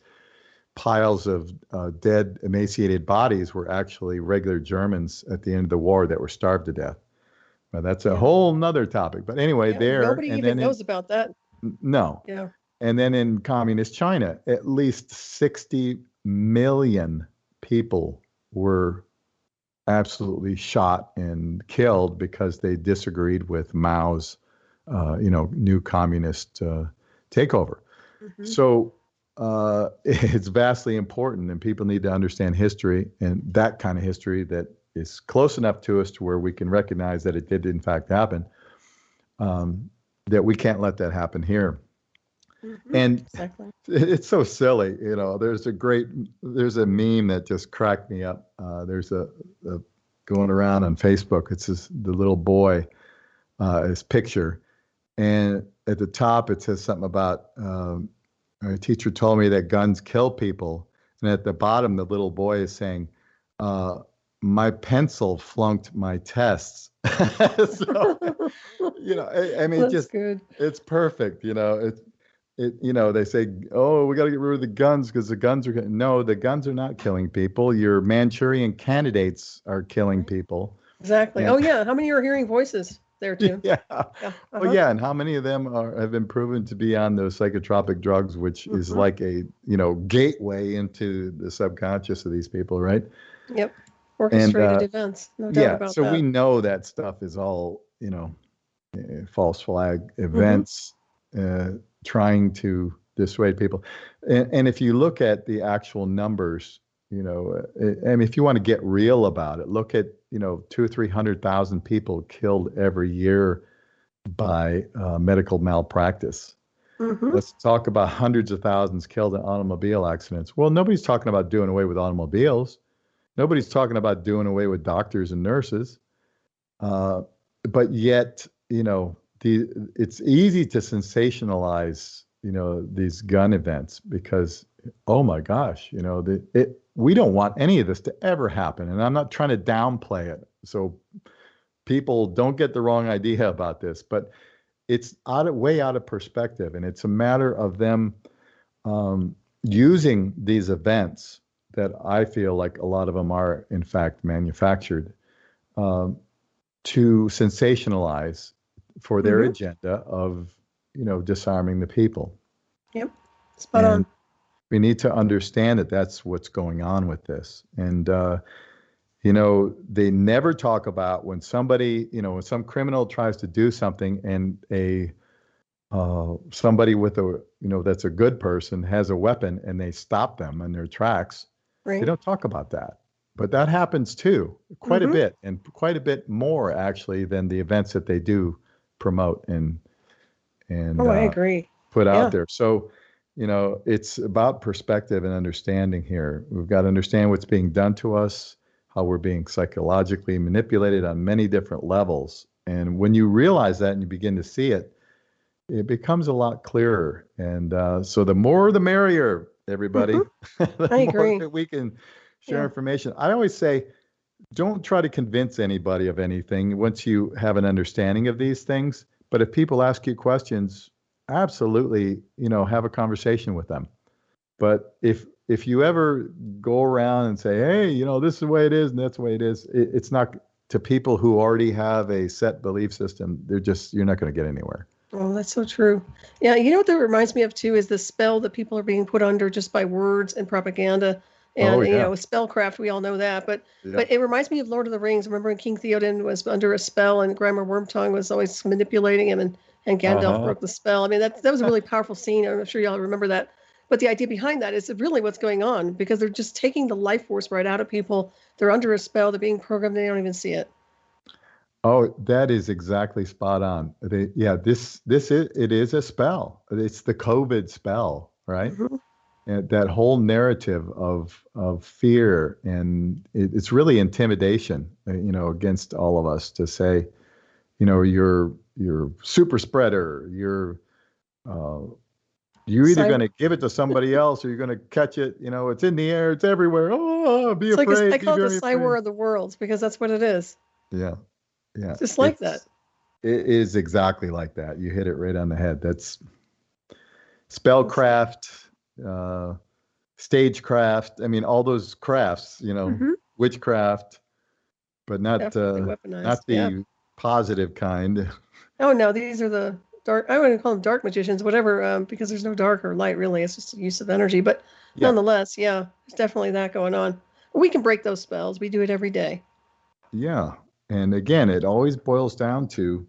piles of dead, emaciated bodies were actually regular Germans at the end of the war that were starved to death. But that's a whole nother topic. But anyway, nobody even knows about that. No. Yeah. And then in communist China, at least 60 million people were absolutely shot and killed because they disagreed with Mao's, new communist takeover. Mm-hmm. So it's vastly important, and people need to understand history, and that kind of history that is close enough to us to where we can recognize that it did in fact happen, that we can't let that happen here. Mm-hmm. And exactly. It's so silly, there's a meme that just cracked me up. There's a going around on Facebook. It's the little boy, his picture. And at the top, it says something about, a teacher told me that guns kill people. And at the bottom, the little boy is saying, my pencil flunked my tests. So, I mean, that's just good. It's perfect. They say, oh, we got to get rid of the guns because the guns are the guns are not killing people. Your Manchurian candidates are killing people. Exactly. And, how many are hearing voices there too? Yeah. Uh-huh. Oh yeah, and how many of them have been proven to be on those psychotropic drugs, which is like a gateway into the subconscious of these people, right? Yep. Orchestrated events. No doubt about that. So we know that stuff is all false flag events. Trying to dissuade people. And if you look at the actual numbers, if you want to get real about it, look at, 200,000 or 300,000 people killed every year by medical malpractice. Mm-hmm. Let's talk about hundreds of thousands killed in automobile accidents. Well, nobody's talking about doing away with automobiles. Nobody's talking about doing away with doctors and nurses. But yet, it's easy to sensationalize, these gun events because, oh my gosh, we don't want any of this to ever happen. And I'm not trying to downplay it. So people don't get the wrong idea about this, but it's way out of perspective. And it's a matter of them using these events that I feel like a lot of them are in fact manufactured to sensationalize for their agenda of, disarming the people. Yep. Spot on. We need to understand that that's what's going on with this. And, they never talk about when somebody, when some criminal tries to do something and somebody with that's a good person has a weapon and they stop them in their tracks. Right. They don't talk about that. But that happens too, quite a bit, and quite a bit more actually than the events that they do promote and I agree. Put out there. So, it's about perspective and understanding here. We've got to understand what's being done to us, how we're being psychologically manipulated on many different levels. And when you realize that and you begin to see it, it becomes a lot clearer. And so the more the merrier, everybody. The I agree. more that we can share information. I always say, don't try to convince anybody of anything once you have an understanding of these things. But if people ask you questions, absolutely, have a conversation with them. But if you ever go around and say, hey, this is the way it is and that's the way it is, it's not to people who already have a set belief system. You're not going to get anywhere. Oh, that's so true. Yeah, what that reminds me of too is the spell that people are being put under just by words and propaganda. And, spellcraft, we all know that. But it reminds me of Lord of the Rings. Remember when King Theoden was under a spell and Grandma Wormtongue was always manipulating him and Gandalf broke the spell. I mean, that was a really powerful scene. I'm sure y'all remember that. But the idea behind that is really what's going on because they're just taking the life force right out of people. They're under a spell. They're being programmed. They don't even see it. Oh, that is exactly spot on. It is a spell. It's the COVID spell, right? Mm-hmm. And that whole narrative of fear, and it's really intimidation, against all of us to say, you're super spreader. You're either going to give it to somebody else or you're going to catch it. It's in the air. It's everywhere. Oh, be afraid. I call it the Cyber of the world because that's what it is. Yeah. Yeah. Just like that. It is exactly like that. You hit it right on the head. That's spellcraft, stagecraft. I mean, all those crafts, Mm-hmm. witchcraft, but Definitely weaponized. not Yeah. the positive kind. Oh no, these are the dark. I wouldn't call them dark magicians, whatever, because there's no dark or light really. It's just a use of energy. But Yeah, nonetheless, yeah, there's definitely that going on. We can break those spells. We do it every day. yeah. And again, it always boils down to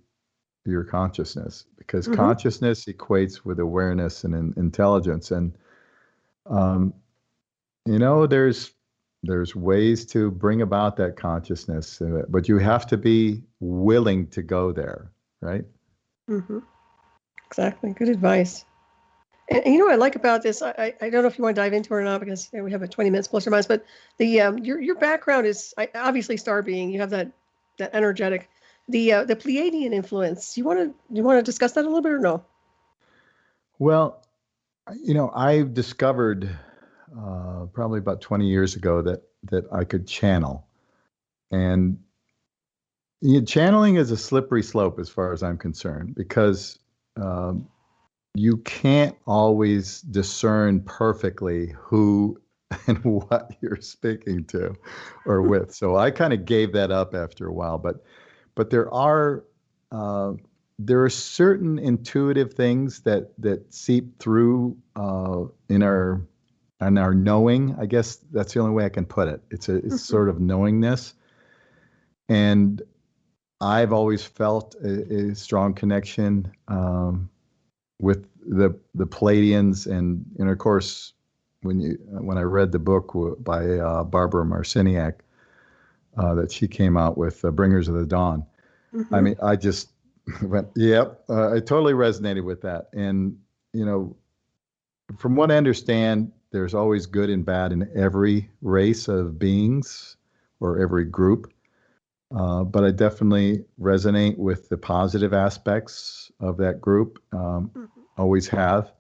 your consciousness because Mm-hmm. consciousness equates with awareness and intelligence. And um, there's ways to bring about that consciousness, but you have to be willing to go there, right? Mm-hmm. Exactly. Good advice. And you know what I like about this? I don't know if you want to dive into it or not because we have a 20 minutes plus or minus. But the your background is obviously star being. You have that energetic, the Pleiadian influence. You want to discuss that a little bit or no? Well, I discovered probably about 20 years ago that I could channel, and channeling is a slippery slope as far as I'm concerned because um, you can't always discern perfectly who and what you're speaking to or with. So I kind of gave that up after a while, but uh, there are certain intuitive things that seep through in our knowing. I guess that's the only way I can put it. It's Mhm. sort of knowingness, and I've always felt a strong connection with the Palladians, and of course when I read the book by Barbara Marciniak that she came out with, Bringers of the Dawn. I Mhm. mean, I just went, yep, I totally resonated with that. And, you know, from what I understand, there's always good and bad in every race of beings or every group. But I definitely resonate with the positive aspects of that group. Mhm. Always have.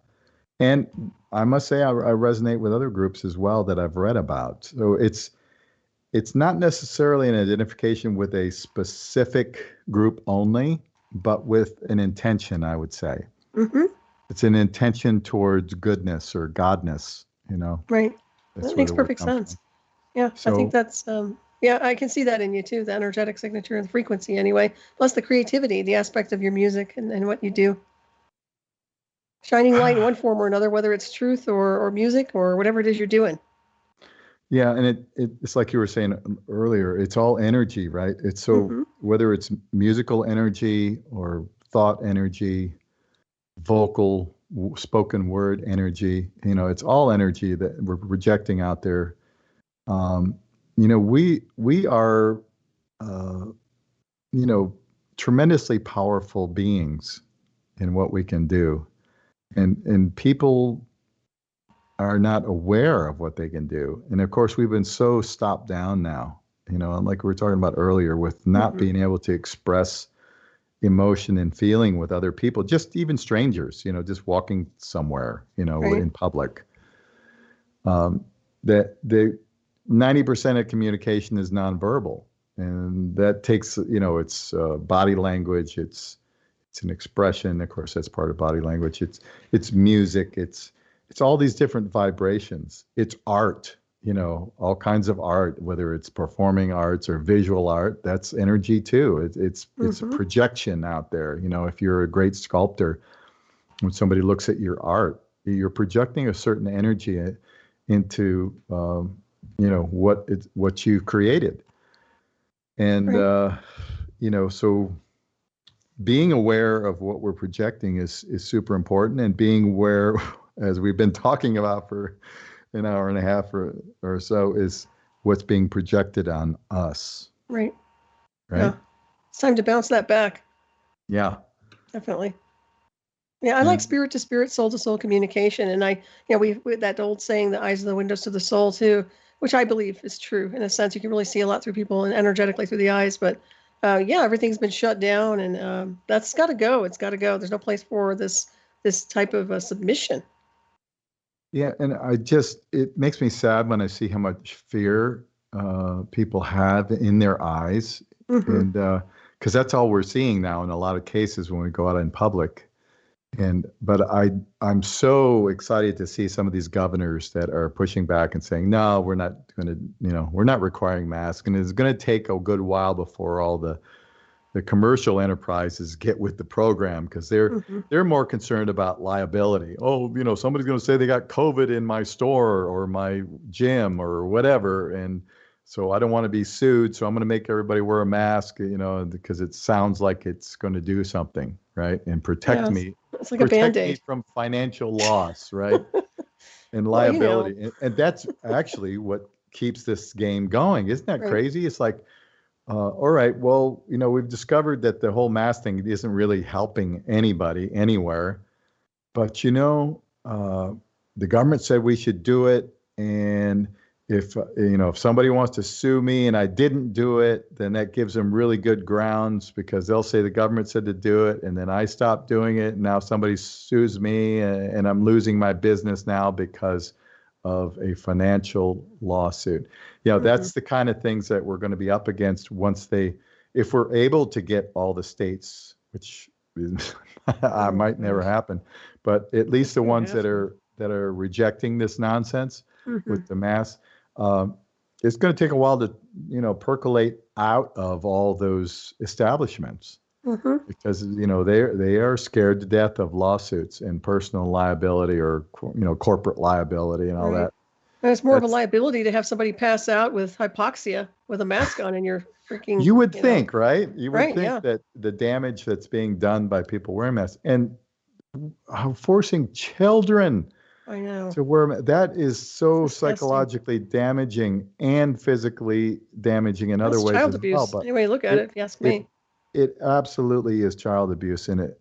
And I must say, I resonate with other groups as well that I've read about. So it's not necessarily an identification with a specific group only, but with an intention, I would say. Mhm. It's an intention towards goodness or godness, you know. Right. That's That where makes the word perfect comes from. sense. Yeah, I think So, that's yeah, I can see that in you too, the energetic signature and the frequency anyway, plus the creativity, the aspect of your music and what you do. Shining light in one form or another, whether it's truth or music or whatever it is you're doing. yeah, and it's like you were saying earlier, it's all energy, right? It's so Mm-hmm. whether it's musical energy or thought energy, vocal, spoken word energy, it's all energy that we're projecting out there. Um, we are, uh, you know, tremendously powerful beings in what we can do, and people are not aware of what they can do. And of course, we've been so stopped down now, and like we were talking about earlier, with not Mm-hmm. being able to express emotion and feeling with other people, just even strangers, just walking somewhere, Right. in public. That the 90% of communication is nonverbal. And that takes, it's body language, it's an expression. Of course, that's part of body language. It's music. It's all these different vibrations. It's art. All kinds of art, whether it's performing arts or visual art. That's energy too. It's a Mm-hmm. projection out there. If you're a great sculptor, when somebody looks at your art, you're projecting a certain energy into what you created. And Right. so being aware of what we're projecting is super important, and being aware, as we've been talking about for an hour and a half or so, is what's being projected on us, Right. right? Yeah. It's time to bounce that back. Yeah. Definitely. Yeah, I like And spirit to spirit, soul to soul communication, and we that old saying, "The eyes are the windows to the soul," too, which I believe is true in a sense. You can really see a lot through people and energetically through the eyes, but yeah, everything's been shut down, and that's got to go. It's got to go. There's no place for this type of submission. yeah, and it makes me sad when I see how much fear people have in their eyes. Mm-hmm. And because that's all we're seeing now in a lot of cases when we go out in public. But I'm so excited to see some of these governors that are pushing back and saying, no, we're not going to, we're not requiring masks. And it's going to take a good while before all the commercial enterprises get with the program, because they're more concerned about liability. Oh, somebody's going to say they got COVID in my store or my gym or whatever. And so I don't want to be sued. So I'm going to make everybody wear a mask, because it sounds like it's going to do something, right? And protect me. It's like a Band-Aid. Me from financial loss, right? And liability. And that's actually what keeps this game going. Isn't that crazy? It's like, all right, well, we've discovered that the whole mask thing isn't really helping anybody anywhere. But, the government said we should do it. And if somebody wants to sue me and I didn't do it, then that gives them really good grounds, because they'll say the government said to do it. And then I stopped doing it. And now somebody sues me and I'm losing my business now because of a financial lawsuit. That's the kind of things that we're going to be up against if we're able to get all the states, which might never happen, but at least the ones that are rejecting this nonsense with the masks. It's going to take a while to, percolate out of all those establishments, because, they are scared to death of lawsuits and personal liability or, corporate liability and all that. And it's more of a liability to have somebody pass out with hypoxia with a mask on, and you're freaking. You would think, right? You would think that the damage that's being done by people wearing masks and forcing children. I know. To wear, that is so psychologically damaging and physically damaging in other ways child as abuse. well. But anyway, look at it. If you ask me. It absolutely is child abuse, and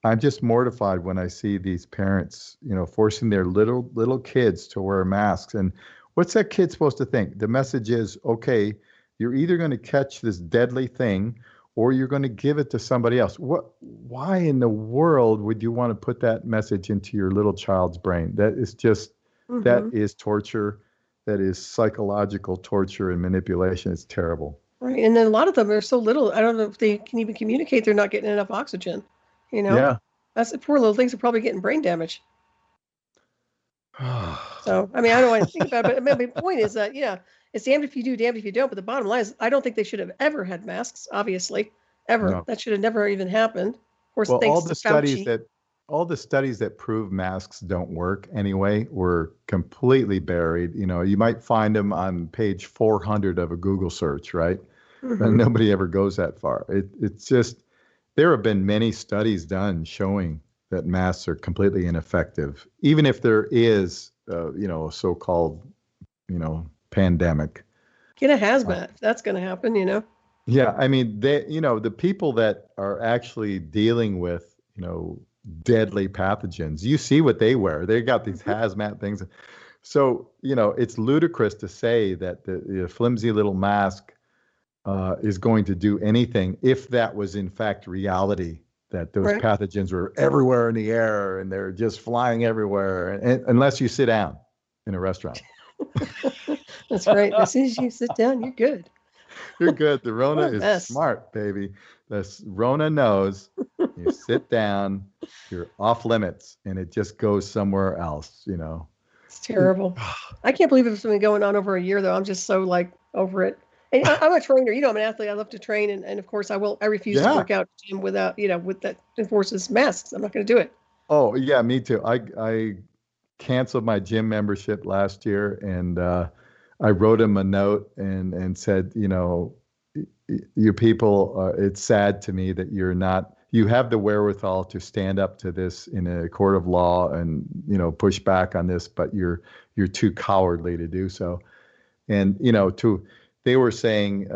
I'm just mortified when I see these parents, forcing their little kids to wear masks. And what's that kid supposed to think? The message is, okay, you're either going to catch this deadly thing, or you're going to give it to somebody else. Why in the world would you want to put that message into your little child's brain? That is just, that is torture. That is psychological torture and manipulation. It's terrible. Right. And then a lot of them are so little, I don't know if they can even communicate. They're not getting enough oxygen, Yeah. That's the poor little things are probably getting brain damage. So, I don't want to think about it, but my point is that, it's damned if you do, damned if you don't. But the bottom line is, I don't think they should have ever had masks, obviously, ever. No. That should have never even happened. Of course, well, all the studies that prove masks don't work anyway were completely buried. You might find them on page 400 of a Google search, right? But nobody ever goes that far. It's just, there have been many studies done showing that masks are completely ineffective, even if there is, a so-called, pandemic. Get a hazmat. That's going to happen, Yeah, the people that are actually dealing with, deadly pathogens, you see what they wear. They got these hazmat things. So, it's ludicrous to say that the flimsy little mask is going to do anything if that was in fact reality, that those pathogens were everywhere in the air and they're just flying everywhere, and unless you sit down in a restaurant. That's right. As soon as you sit down, you're good. You're good. The Rona is smart, baby. The Rona knows you sit down, you're off limits, and it just goes somewhere else, It's terrible. I can't believe it's been going on over a year, though. I'm just so over it. And I'm a trainer, I'm an athlete. I love to train. And of course, I refuse to work out gym without, with that enforces masks. I'm not going to do it. Oh, yeah, me too. I canceled my gym membership last year, and I wrote him a note and said, you people, it's sad to me that you have the wherewithal to stand up to this in a court of law and, push back on this, but you're too cowardly to do so. And, they were saying,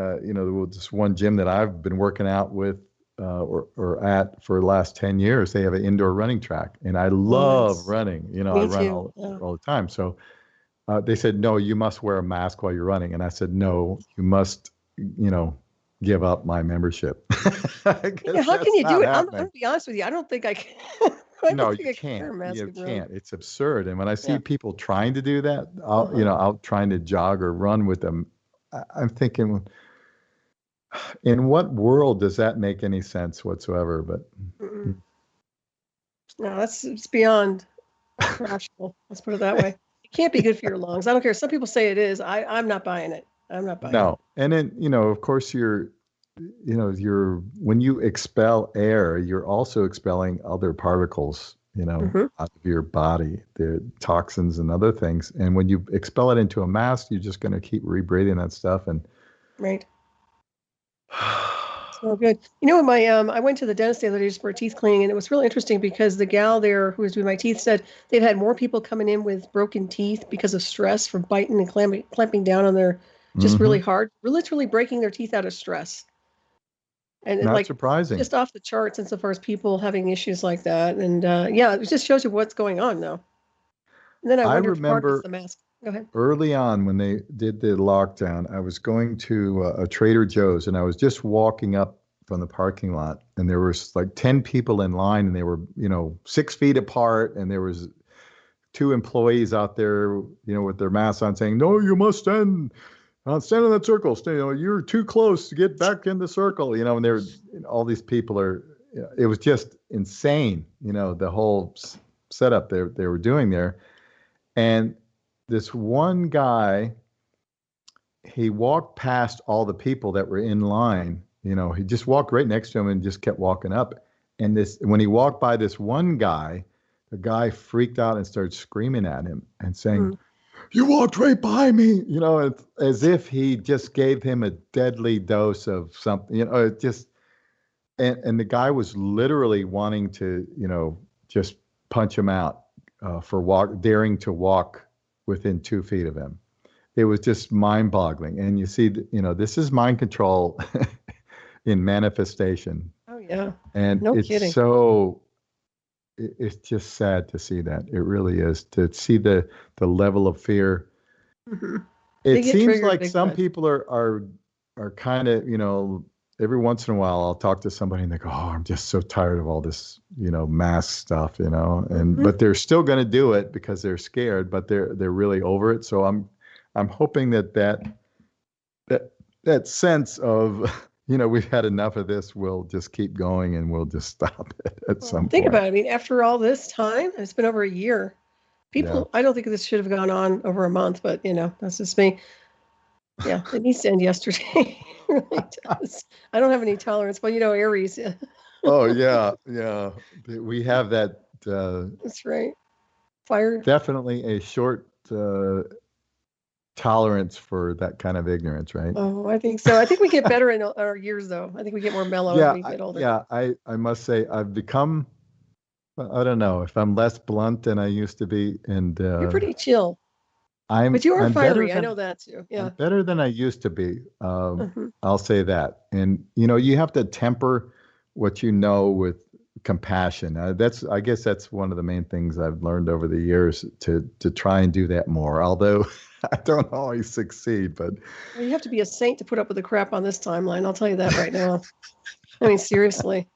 this one gym that I've been working out with or at for the last 10 years, they have an indoor running track, and I love running. I run all the time. So they said, no, you must wear a mask while you're running. And I said, no, you must, give up my membership. How can you do it? I'm going to be honest with you. I don't think I can. No, you can't. You can't. It's absurd. And when I see people trying to do that, out trying to jog or run with them, I'm thinking, In what world does that make any sense whatsoever? But Mm-mm. No, it's beyond rational. Let's put it that way. It can't be good for your lungs. I don't care. Some people say it is. I'm not buying it. I'm not buying it. no. And then, of course when you expel air, you're also expelling other particles, Mm-hmm. out of your body, the toxins and other things. And when you expel it into a mass, you're just going to keep rebreathing that stuff. And Right. So good. What my I went to the dentist the other day just for a teeth cleaning, and it was really interesting because the gal there who was doing my teeth said they've had more people coming in with broken teeth because of stress from biting and clamping down on their just really Mhm. hard, literally breaking their teeth out of stress. And Not like surprising. just off the charts insofar as people having issues like that. And yeah, it just shows you what's going on now. And then I I wonder if part of it's remember the mask. Go ahead. early on when they did the lockdown, I was going to a Trader Joe's and I was just walking up from the parking lot and there was like 10 people in line and they were, 6 feet apart and there was two employees out there, with their masks on saying, no, you must stand in that circle. You're too close to get back in the circle, and there all these people are, it was just insane, the whole setup they were doing there. And this one guy, he walked past all the people that were in line. He just walked right next to him and just kept walking up. And when he walked by this one guy, the guy freaked out and started screaming at him and saying, you walked right by me, as if he just gave him a deadly dose of something, it just, and the guy was literally wanting to, just punch him out for daring to walk within 2 feet of him. It was just mind boggling. And you see, this is mind control in manifestation. Oh yeah. And No it's kidding. it's just sad to see that. It really is, to see the level of fear. Mm-hmm. They It get seems triggered like big some time. people are kind of, every once in a while I'll talk to somebody and they go, oh, I'm just so tired of all this, mask stuff, and Mm-hmm. but they're still going to do it because they're scared, but they're really over it. So I'm hoping that sense of, we've had enough of this, will just keep going and we'll just stop it at Well, some think point. about it. I mean, after all this time, and it's been over a year. Yeah. I don't think this should have gone on over a month, but that's just me. Yeah, it needs to end yesterday. It really does. I don't have any tolerance. Well, Aries. Yeah, Oh yeah. Yeah. We have that, that's right. Fire. definitely a short, tolerance for that kind of ignorance, right? Oh, I think so. I think we get better in our years, though. I think we get more mellow as Yeah, we get older. I must say I've become, I don't know if I'm less blunt than I used to be, and You're pretty chill, I'm but you are I'm better fiery. I know than that too. I'm Yeah. better than I used to be. Mhm. I'll say that, and you have to temper what you know with compassion. I guess that's one of the main things I've learned over the years, to try and do that more. Although I don't always succeed, but Well, you have to be a saint to put up with the crap on this timeline. I'll tell you that right now. I mean, seriously.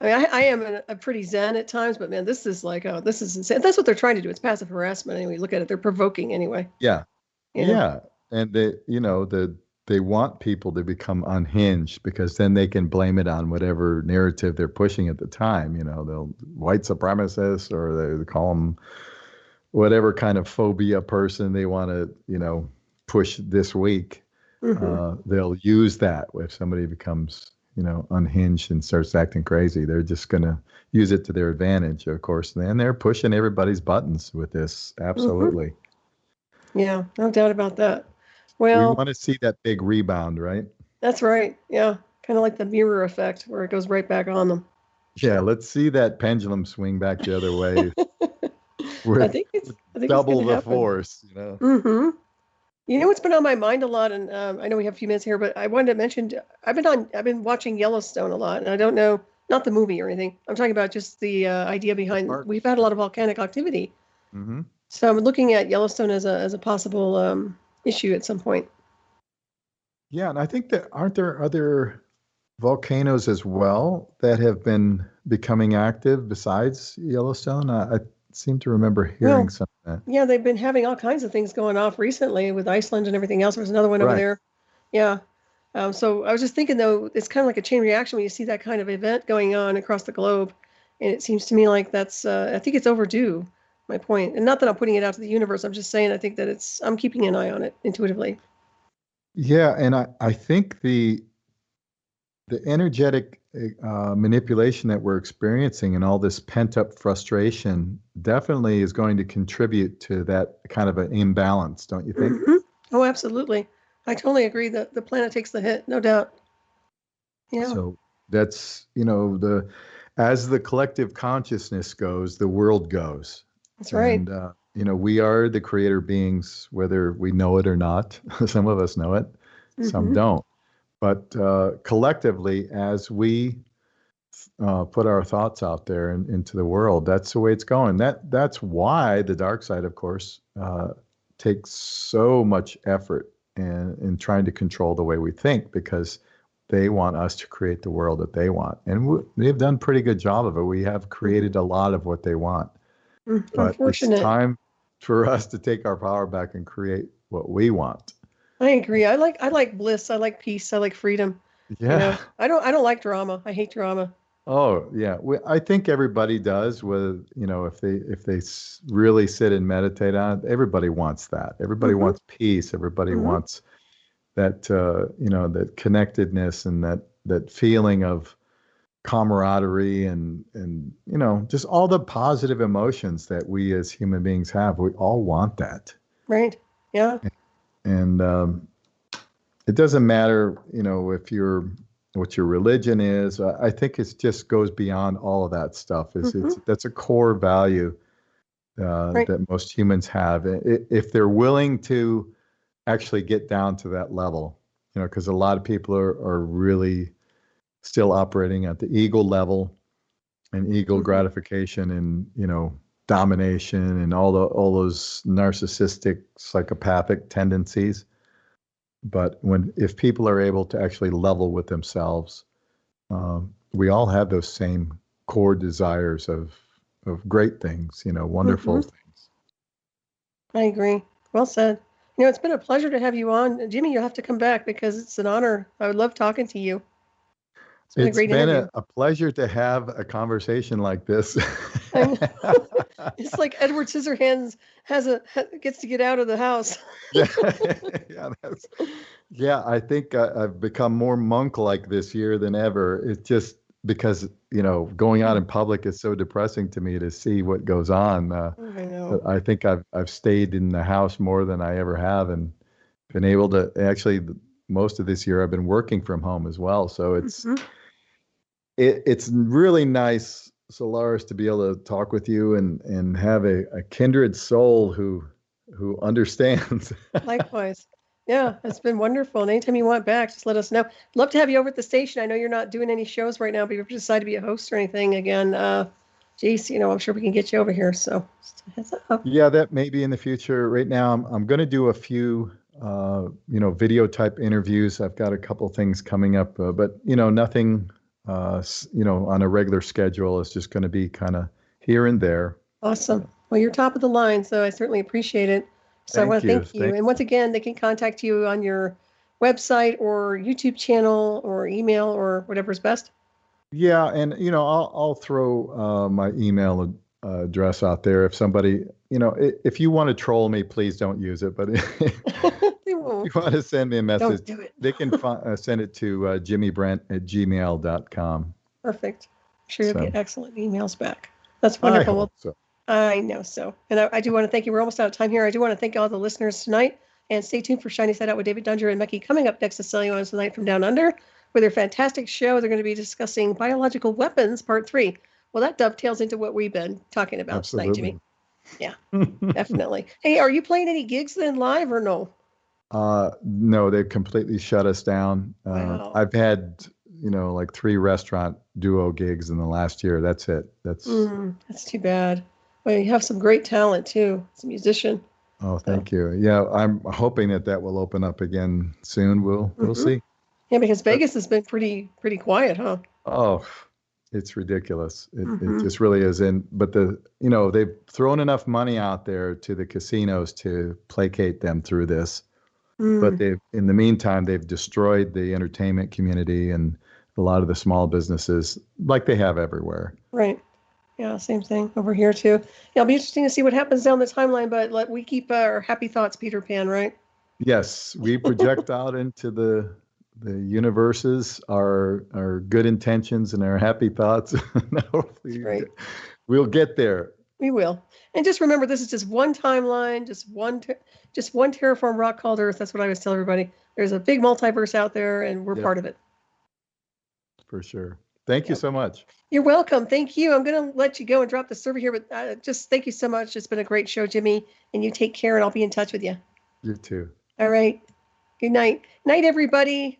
I mean, I am a pretty zen at times, but man, this is like, oh, this is insane. That's what they're trying to do. It's passive harassment. Anyway, look at it. They're provoking anyway. yeah. You know. Yeah, and they want people to become unhinged because then they can blame it on whatever narrative they're pushing at the time. They'll white supremacists, or they call them whatever kind of phobia person they want to, push this week. Hmm. They'll use that if somebody becomes, unhinged and starts acting crazy. They're just going to use it to their advantage, of course. And they're pushing everybody's buttons with this. Hmm. Absolutely. Yeah, no doubt about that. We Well, want to see that big rebound, right? that's right. Yeah, kind of like the mirror effect where it goes right back on them. Yeah, let's see that pendulum swing back the other way I with think it's going double to the happen. force. Hmm. What's been on my mind a lot, and I know we have a few minutes here, but I wanted to mention I've been watching Yellowstone a lot, and I don't know, not the movie or anything. I'm talking about just the idea behind. Park. We've had a lot of volcanic activity, Hmm. so I'm looking at Yellowstone as a possible issue at some point. Yeah, and I think that aren't there other volcanoes as well that have been becoming active besides Yellowstone? I seem to remember hearing Well, some of that. yeah, they've been having all kinds of things going off recently with Iceland and everything else. There's another one over Right. there. Yeah. So I was just thinking, though, it's kind of like a chain reaction when you see that kind of event going on across the globe. And it seems to me like that's, I think it's overdue, my point. And not that I'm putting it out to the universe. I'm just saying I think that I'm keeping an eye on it intuitively. Yeah, and I think the energetic manipulation that we're experiencing and all this pent up frustration definitely is going to contribute to that kind of an imbalance, don't you think? Mm-hmm. Oh, absolutely. I totally agree that the planet takes the hit, no doubt. Yeah, So that's, as the collective consciousness goes, the world goes. that's right. And, we are the creator beings, whether we know it or not. Some of us know it, some Mm-hmm. don't. But collectively, as we put our thoughts out there into the world, that's the way it's going. That's why the dark side, of course, takes so much effort in trying to control the way we think, because they want us to create the world that they want. And they've done a pretty good job of it. We have created a lot of what they want. But it's Unfortunate. time for us to take our power back and create what we want. I agree. I like bliss. I like peace. I like freedom. Yeah. I don't like drama. I hate drama. Oh, yeah. I think everybody does. With if they really sit and meditate on it, everybody wants that. Everybody Mm-hmm. wants peace. Everybody Mm-hmm. wants that that connectedness and that feeling of camaraderie and just all the positive emotions that we as human beings have. We all want that, Right. Yeah. and it doesn't matter if you're what your religion is. I think it just goes beyond all of that stuff. Mm-hmm. That's a core value Right. that most humans have, if they're willing to actually get down to that level. Because a lot of people are really still operating at the ego level, and ego Mm-hmm. gratification, and domination, and all those narcissistic psychopathic tendencies. But if people are able to actually level with themselves, we all have those same core desires of great things, wonderful Mm-hmm. things. I agree. Well said. It's been a pleasure to have you on. Jimmy, you'll have to come back because it's an honor. I would love talking to you. It's been a It's great been interview. a pleasure to have a conversation like this. I know. It's like Edward Scissorhands gets to get out of the house. Yeah, yeah, yeah. I think I've become more monk-like this year than ever. It's just because going out in public is so depressing to me to see what goes on. I know. I think I've stayed in the house more than I ever have, and been able to actually most of this year I've been working from home as well. So Mm-hmm. it's really nice, Solaris, to be able to talk with you and have a kindred soul who understands. Likewise. Yeah, it's been wonderful. And anytime you want back, just let us know. Love to have you over at the station. I know you're not doing any shows right now, but if you decide to be a host or anything again, geez, I'm sure we can get you over here. So just a heads up. Yeah, that may be in the future. Right now, I'm going to do a few, video type interviews. I've got a couple things coming up, but nothing, on a regular schedule. It's just going to be kind of here and there. Awesome. Well, you're top of the line, so I certainly appreciate it. So I want Thank to you. thank you. And once again, they can contact you on your website or YouTube channel or email or whatever's best. Yeah, and I'll throw my email address out there. If somebody, if you want to troll me, please don't use it. But They you won't. want to send me a message, Don't do it. they can send it to jimmybrent@gmail.com. Perfect. I'm sure you'll So get excellent emails back. That's I wonderful. Well, hope so. I know so. And I do want to thank you. We're almost out of time here. I do want to thank all the listeners tonight. And stay tuned for Shiny Side Out with David Dunger and Mecky coming up next to sell you on tonight from Down Under with their fantastic show. They're going to be discussing biological weapons, part 3. Well, that dovetails into what we've been talking about tonight, Jimmy. Yeah, definitely. Hey, are you playing any gigs then live or no? No, they've completely shut us down. Wow. I've had, like 3 restaurant duo gigs in the last year. That's it. That's too bad. Well, you have some great talent too. As a musician. Oh, thank you. Yeah, I'm hoping that will open up again soon. We'll see. Yeah, because Vegas has been pretty quiet, huh? Oh, it's ridiculous. It just really is. But they've thrown enough money out there to the casinos to placate them through this. But in the meantime, they've destroyed the entertainment community and a lot of the small businesses like they have everywhere. Right. Yeah, same thing over here too. Yeah, it'll be interesting to see what happens down the timeline, but we keep our happy thoughts, Peter Pan, right? Yes, we project out into the universes, our good intentions and our happy thoughts. Hopefully Right. we'll get there. We will. And just remember, this is just one timeline, just one terraform rock called Earth. That's what I always tell everybody. There's a big multiverse out there, and we're part of it. For sure. Thank you so much. You're welcome. Thank you. I'm going to let you go and drop the server here, but just thank you so much. It's been a great show, Jimmy, and you take care, and I'll be in touch with you. You too. All right. Good night. Night, everybody.